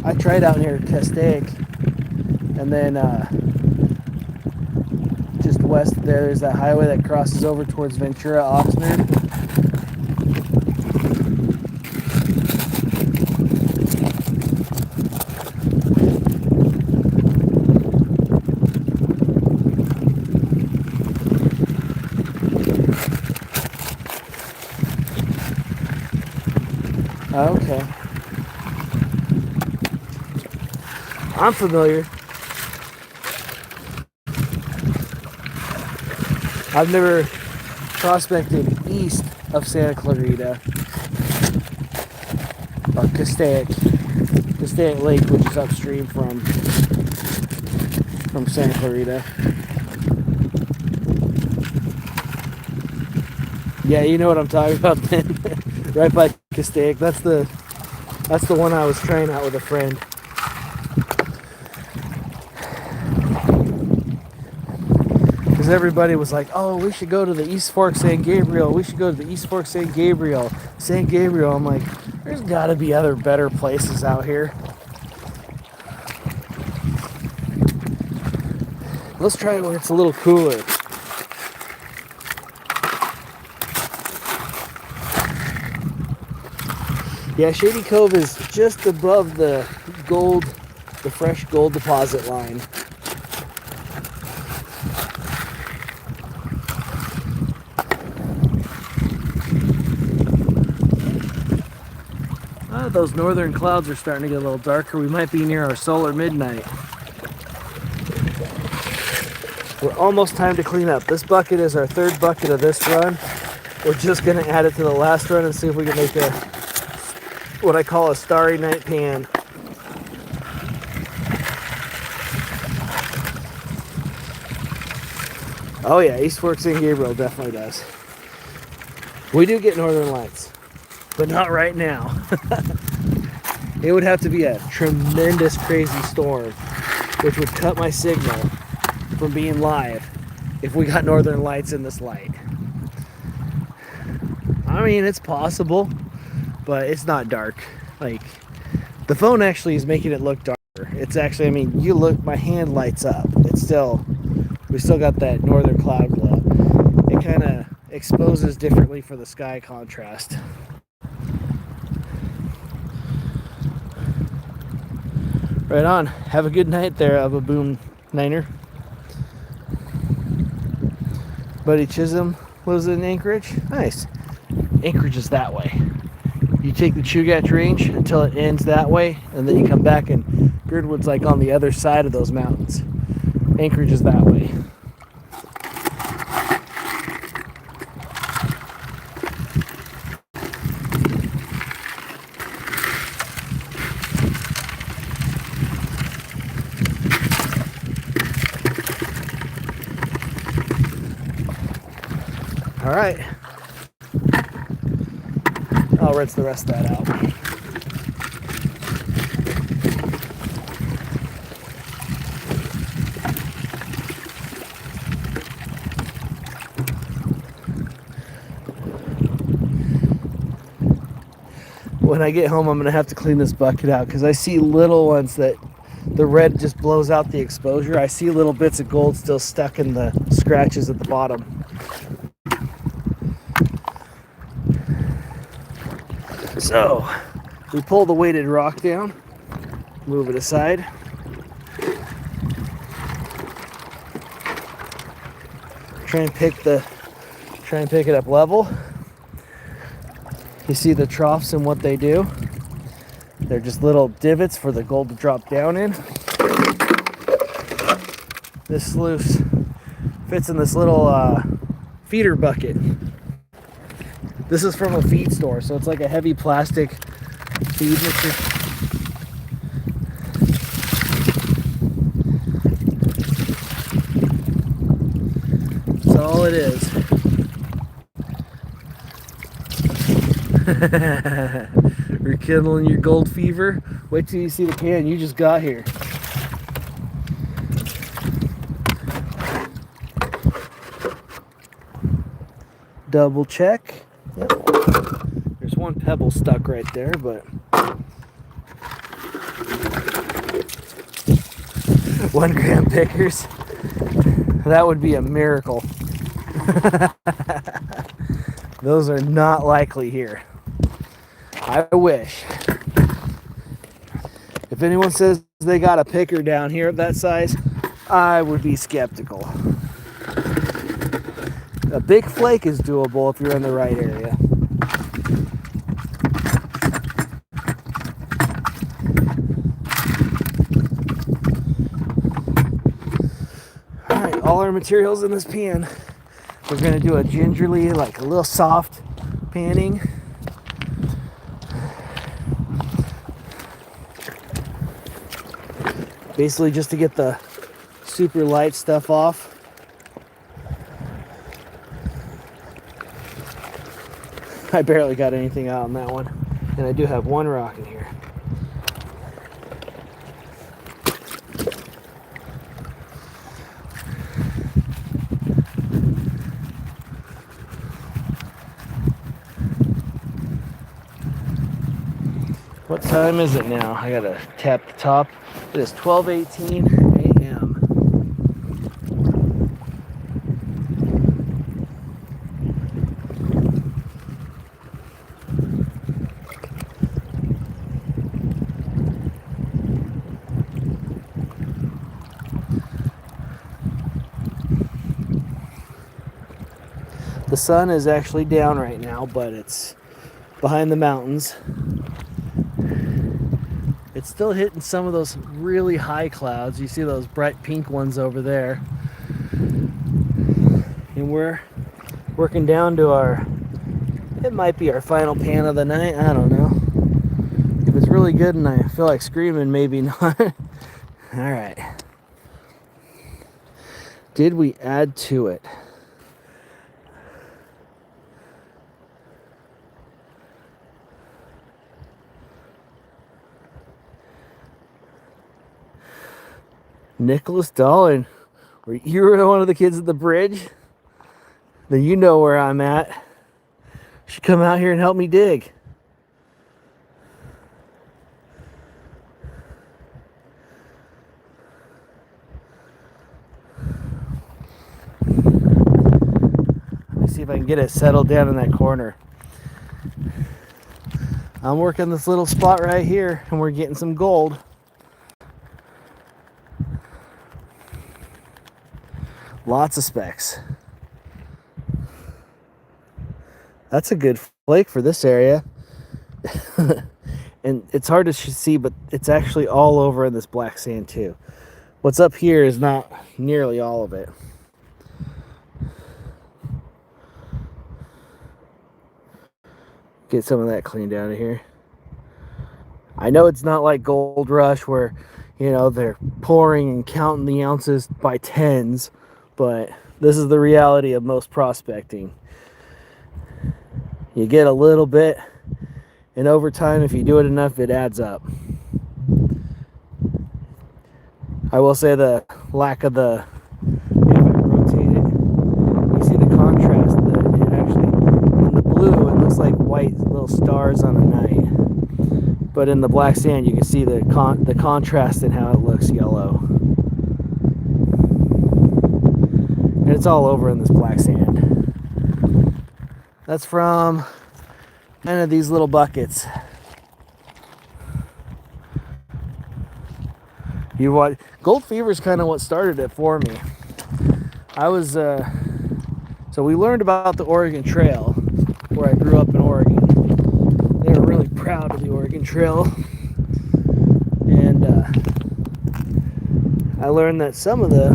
I tried out near Castaic, and then just west there's that highway that crosses over towards Ventura, Oxnard. I'm familiar. I've never prospected east of Santa Clarita or Castaic Lake, which is upstream from Santa Clarita. Yeah, you know what I'm talking about then. Right by Castaic. That's the one I was trying out with a friend. Because everybody was like, oh, we should go to the East Fork San Gabriel. We should go to the East Fork San Gabriel. San Gabriel. I'm like, there's got to be other better places out here. Let's try it when it's a little cooler. Yeah, Shady Cove is just above the fresh gold deposit line. Those northern clouds are starting to get a little darker. We might be near our solar midnight. We're almost time to clean up. This bucket is our third bucket of this run. We're just going to add it to the last run and see if we can make what I call a starry night pan. Oh yeah, East Fork San Gabriel definitely does. We do get northern lights, but not right now. It would have to be a tremendous crazy storm, which would cut my signal from being live if we got northern lights in this light. I mean, it's possible, but it's not dark. Like, the phone actually is making it look darker. It's actually, I mean, you look, my hand lights up. We still got that northern cloud glow. It kind of exposes differently for the sky contrast. Right on. Have a good night there, of a boom niner. Buddy Chisholm lives in Anchorage. Nice. Anchorage is that way. You take the Chugach Range until it ends that way, and then you come back, and Girdwood's like on the other side of those mountains. Anchorage is that way. All right. I'll rinse the rest of that out. When I get home, I'm going to have to clean this bucket out because I see little ones that the red just blows out the exposure. I see little bits of gold still stuck in the scratches at the bottom. So, we pull the weighted rock down, move it aside. Try and pick it up level. You see the troughs and what they do. They're just little divots for the gold to drop down in. This sluice fits in this little feeder bucket. This is from a feed store, so it's like a heavy plastic feed mixer. That's all it is. Rekindling your gold fever. Wait till you see the pan you just got here. Double check. Yep. There's one pebble stuck right there, but 1 gram pickers. That would be a miracle. Those are not likely here. I wish. If anyone says they got a picker down here of that size, I would be skeptical. A big flake is doable if you're in the right area. all our materials in this pan. We're gonna do a gingerly, like a little soft panning. Basically just to get the super light stuff off. I barely got anything out on that one. And I do have one rock in here. What time is it now? I gotta tap the top. It is 12:18 a.m. The sun is actually down right now, but it's behind the mountains. It's still hitting some of those really high clouds. You see those bright pink ones over there. And we're working down to our, it might be our final pan of the night. I don't know. If it's really good and I feel like screaming, maybe not. All right. Did we add to it? Nicholas Dolan, you were one of the kids at the bridge? Then you know where I'm at. You should come out here and help me dig. Let me see if I can get it settled down in that corner. I'm working this little spot right here and we're getting some gold. Lots of specks. That's a good flake for this area. And it's hard to see, but it's actually all over in this black sand too. What's up here is not nearly all of it. Get some of that cleaned out of here. I know it's not like Gold Rush where, you know, they're pouring and counting the ounces by tens. But this is the reality of most prospecting. You get a little bit, and over time, if you do it enough, it adds up. I will say the lack of the, if I rotate it, you see the contrast. It actually, in the blue, it looks like white little stars on a night. But in the black sand, you can see the contrast in how it looks yellow. And it's all over in this black sand. That's from kind of these little buckets. Gold fever is kind of what started it for me. I was, so we learned about the Oregon Trail, where I grew up in Oregon. They were really proud of the Oregon Trail. And I learned that some of the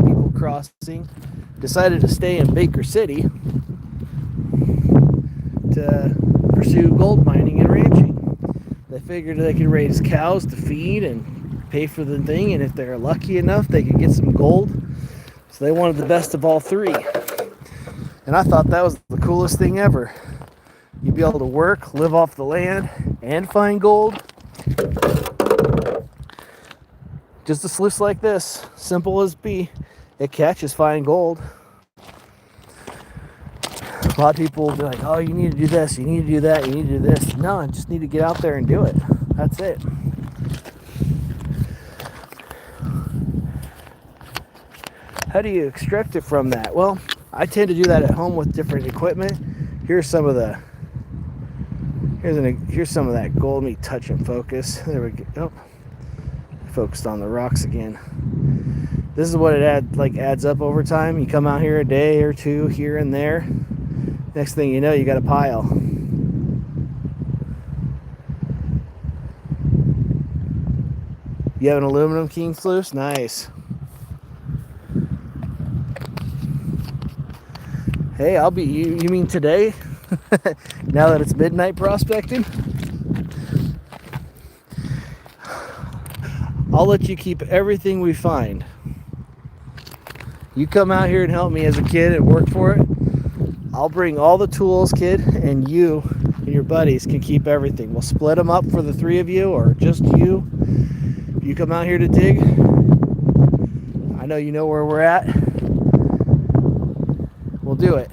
people crossing decided to stay in Baker City to pursue gold mining and ranching. They figured they could raise cows to feed and pay for the thing, and if they're lucky enough, they could get some gold. So they wanted the best of all three. And I thought that was the coolest thing ever. You'd be able to work, live off the land, and find gold. Just a sluice like this, simple as be, it catches fine gold. A lot of people will be like, oh, you need to do this, you need to do that, you need to do this. No, I just need to get out there and do it. That's it. How do you extract it from that? Well, I tend to do that at home with different equipment. Here's some of the, here's some of that gold. Let me touch and focus. There we go. Oh, focused on the rocks again. This is what it adds up over time. You come out here a day or two here and there. Next thing you know, you got a pile. You have an aluminum king sluice? Nice. Hey, I'll be. You mean today? Now that it's midnight prospecting, I'll let you keep everything we find. You come out here and help me as a kid and work for it. I'll bring all the tools, kid, and you and your buddies can keep everything. We'll split them up for the three of you or just you. You come out here to dig. I know you know where we're at. We'll do it.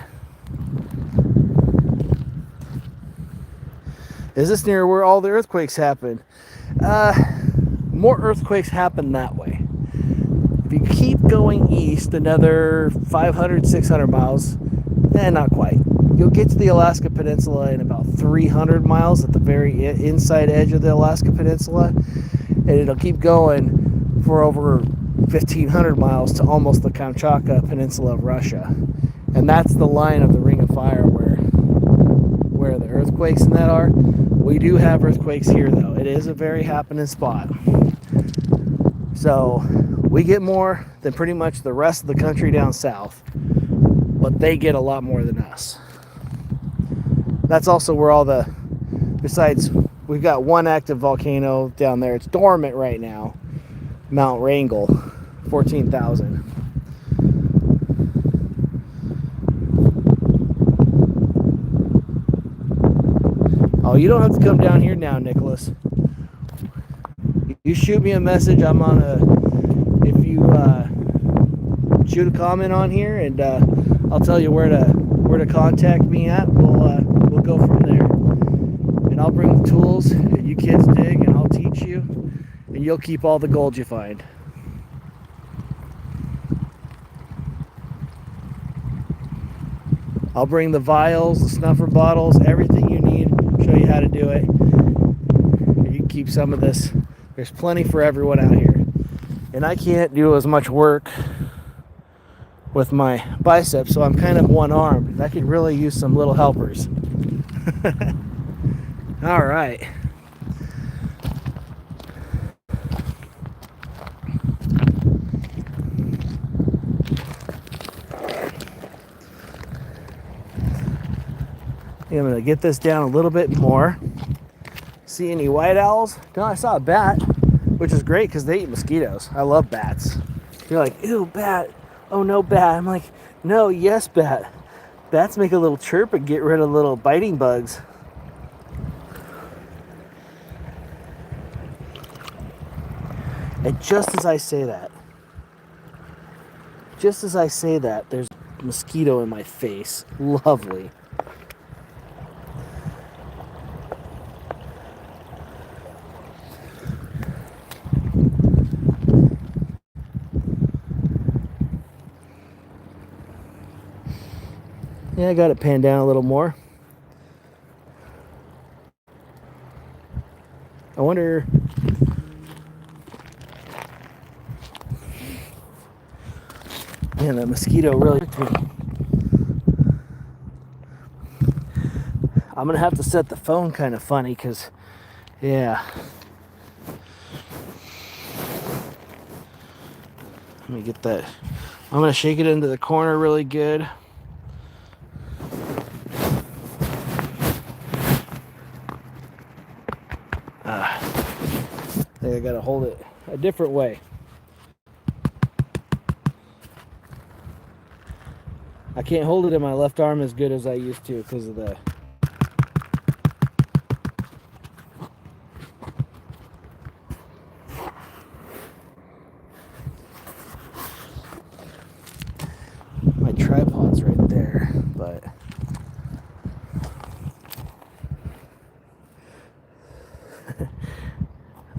Is this near where all the earthquakes happen? More earthquakes happen that way. If you keep going east another 500, 600 miles, not quite. You'll get to the Alaska Peninsula in about 300 miles at the very inside edge of the Alaska Peninsula, and it'll keep going for over 1,500 miles to almost the Kamchatka Peninsula of Russia. And that's the line of the Ring of Fire where the earthquakes and that are. We do have earthquakes here, though. It is a very happening spot. So we get more than pretty much the rest of the country down south, but they get a lot more than us. That's also where all the, besides, we've got one active volcano down there. It's dormant right now, Mount Wrangell, 14,000. Oh, you don't have to come down here now, Nicholas. You shoot me a message. I'm on if you shoot a comment on here, and I'll tell you where to contact me at. We'll go from there. And I'll bring the tools, and you kids dig, and I'll teach you, and you'll keep all the gold you find. I'll bring the vials, the snuffer bottles, everything you need, show you how to do it. You can keep some of this. There's plenty for everyone out here. And I can't do as much work with my biceps, so I'm kind of one-armed. I could really use some little helpers. All right. I'm going to get this down a little bit more. See any white owls? No, I saw a bat, which is great because they eat mosquitoes. I love bats. You're like, ew, bat. Oh, no, bat. I'm like, no, yes, bat. Bats make a little chirp and get rid of little biting bugs. And just as I say that, there's a mosquito in my face. Lovely. Yeah, I got it panned down a little more. I wonder... Man, that mosquito really hurt me. I'm going to have to set the phone kind of funny because, yeah. Let me get that. I'm going to shake it into the corner really good. I got to hold it a different way. I can't hold it in my left arm as good as I used to because of the... My tripod's right there, but...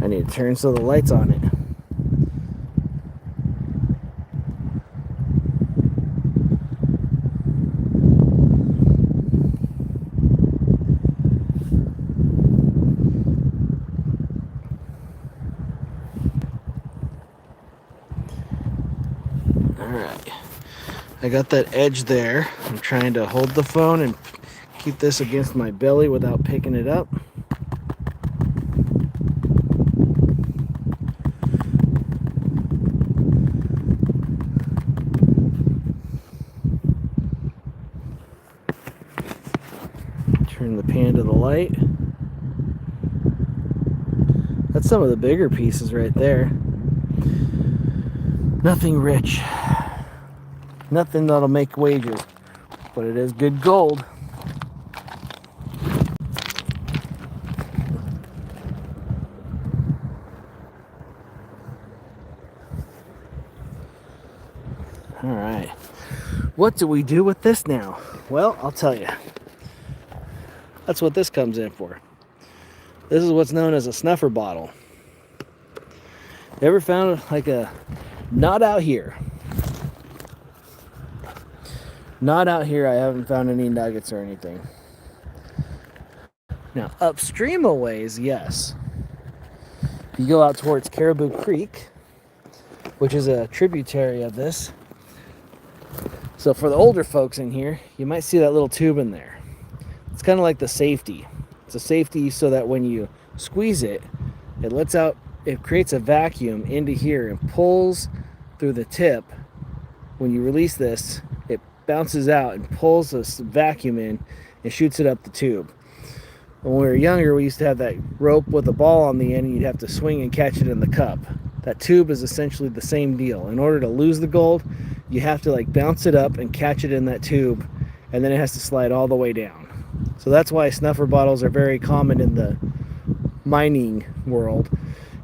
I need to turn so the light's on it. Alright. I got that edge there. I'm trying to hold the phone and keep this against my belly without picking it up. pan to the light. That's some of the bigger pieces right there. Nothing rich. Nothing that'll make wages. But it is good gold. All right. What do we do with this now? Well, I'll tell you. That's what this comes in for. This is what's known as a snuffer bottle. You ever found like a, not out here. Not out here, I haven't found any nuggets or anything. Now, upstream a ways, yes. If you go out towards Caribou Creek, which is a tributary of this. So for the older folks in here, you might see that little tube in there. It's kind of like the safety. It's a safety so that when you squeeze it, it lets out, it creates a vacuum into here and pulls through the tip. When you release this, it bounces out and pulls this vacuum in and shoots it up the tube. When we were younger, we used to have that rope with a ball on the end, and you'd have to swing and catch it in the cup. That tube is essentially the same deal. In order to lose the gold, you have to like bounce it up and catch it in that tube, and then it has to slide all the way down. So that's why snuffer bottles are very common in the mining world,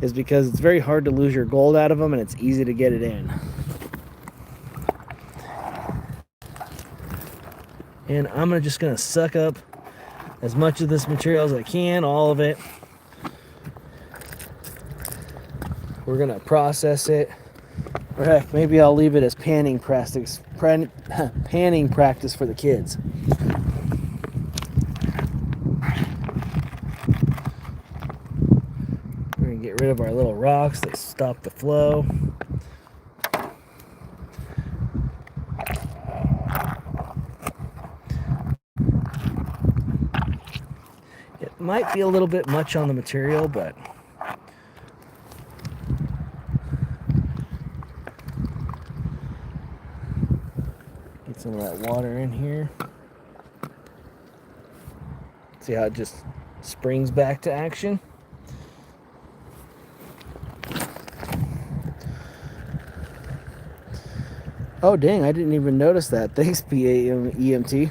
is because it's very hard to lose your gold out of them, and it's easy to get it in. And I'm just gonna suck up as much of this material as I can, all of it. We're gonna process it. Or heck, maybe I'll leave it as panning practice for the kids. We're gonna get rid of our little rocks that stop the flow. It might be a little bit much on the material, but get some of that water in here. See how it just springs back to action? Oh dang, I didn't even notice that. Thanks, PAEMT.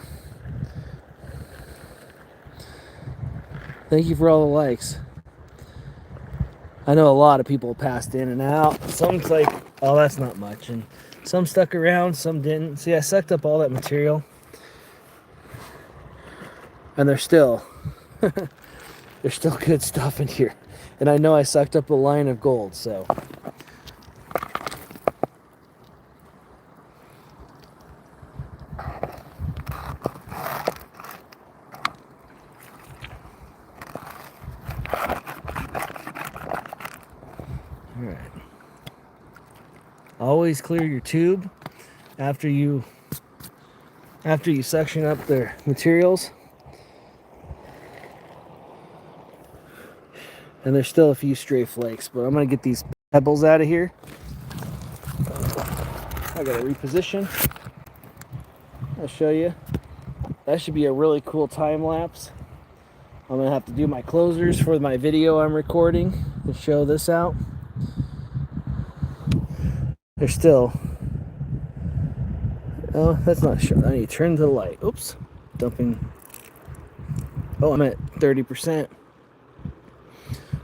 Thank you for all the likes. I know a lot of people passed in and out. Some's like, oh, that's not much. And some stuck around, some didn't. See, I sucked up all that material. And there's still good stuff in here. And I know I sucked up a line of gold, so. Alright. Always clear your tube after you suction up the materials. And there's still a few stray flakes, but I'm gonna get these pebbles out of here. I gotta reposition. I'll show you. That should be a really cool time lapse. I'm gonna have to do my closers for my video I'm recording to show this out. There's still, oh, that's not sure. I need to turn to the light. Oops, dumping. Oh, I'm at 30%.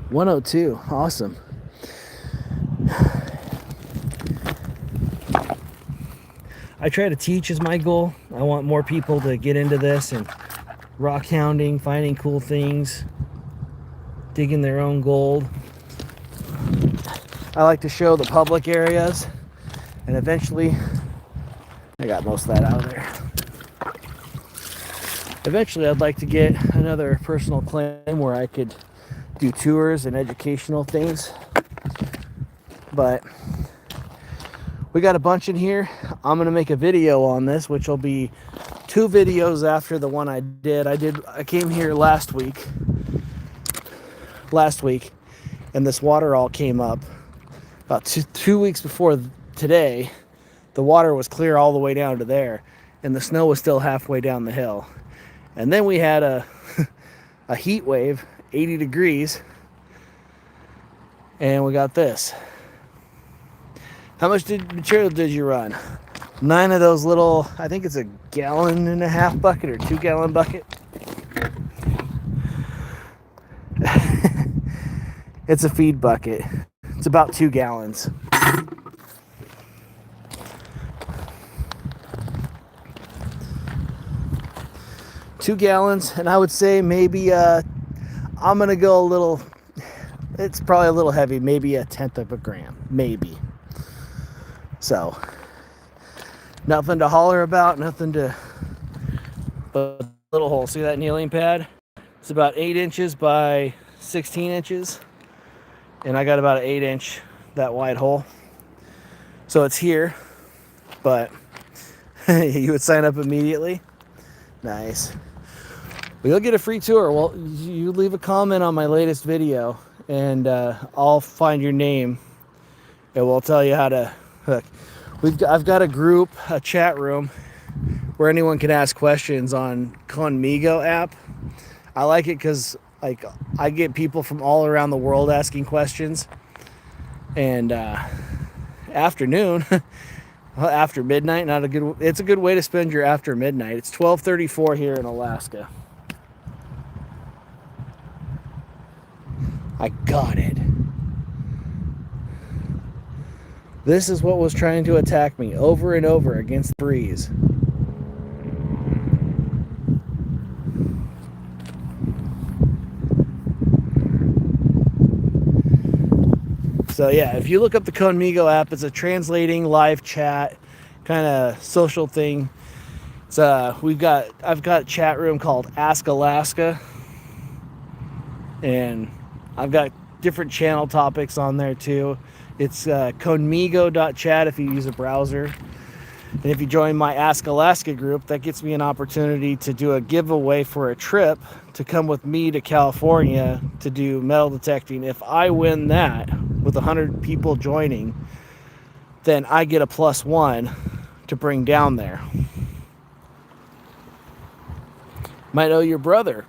102, awesome. I try to teach is my goal. I want more people to get into this and rock hounding, finding cool things, digging their own gold. I like to show the public areas, and eventually, I got most of that out of there. Eventually, I'd like to get another personal claim where I could do tours and educational things, but we got a bunch in here. I'm gonna make a video on this, which will be 2 videos after the one I did. I came here last week, and this water all came up. About two weeks before today, the water was clear all the way down to there, and the snow was still halfway down the hill. And then we had a heat wave, 80 degrees, and we got this. How much material did you run? 9 of those little, I think it's a 1.5 gallon bucket or 2 gallon bucket. It's a feed bucket. It's about 2 gallons. And I would say maybe I'm gonna go a little, it's probably a little heavy, maybe 1/10 of a gram, maybe. So nothing to holler about, nothing to, but little hole. See that kneeling pad? It's about 8 inches by 16 inches, and I got about an 8-inch that wide hole. So it's here, but you would sign up immediately. Nice. Well, you'll get a free tour. Well, you leave a comment on my latest video, and I'll find your name, and we'll tell you how to hook. I've got a group, a chat room, where anyone can ask questions on Conmigo app. I like it because like I get people from all around the world asking questions, and afternoon. After midnight, it's a good way to spend your after midnight. It's 12:34 here in Alaska. I got it. This is what was trying to attack me over and over against the breeze. So yeah, if you look up the Conmigo app, it's a translating live chat kind of social thing. It's I've got a chat room called Ask Alaska, and I've got different channel topics on there too. It's conmigo.chat if you use a browser. And if you join my Ask Alaska group, that gets me an opportunity to do a giveaway for a trip to come with me to California to do metal detecting. If I win that with 100 people joining, then I get a +1 to bring down there. Might know your brother.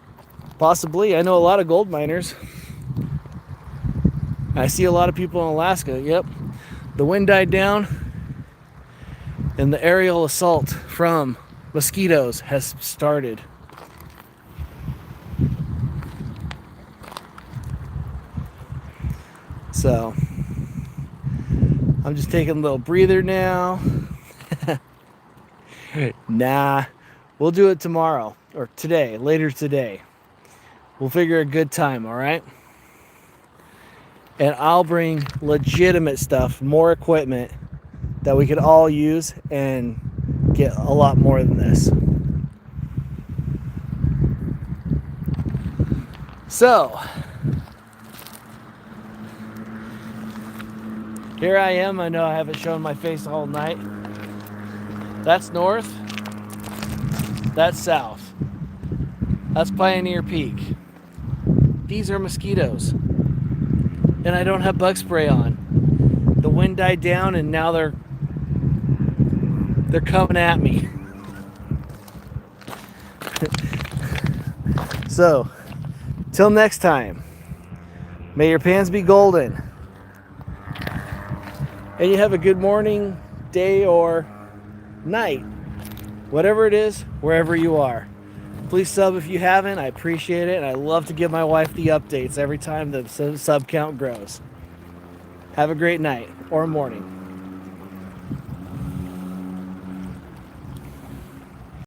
Possibly. I know a lot of gold miners. I see a lot of people in Alaska. Yep. The wind died down, and the aerial assault from mosquitoes has started. So I'm just taking a little breather now. Nah, we'll do it tomorrow or today, later today. We'll figure a good time, all right? And I'll bring legitimate stuff, more equipment that we could all use and get a lot more than this. So, here I am. I know I haven't shown my face all night. That's north. That's south. That's Pioneer Peak. These are mosquitoes. And I don't have bug spray on. The wind died down, and now they're coming at me. So, till next time, may your pans be golden. And you have a good morning, day, or night. Whatever it is, wherever you are. Please sub if you haven't. I appreciate it, and I love to give my wife the updates every time the sub count grows. Have a great night or morning.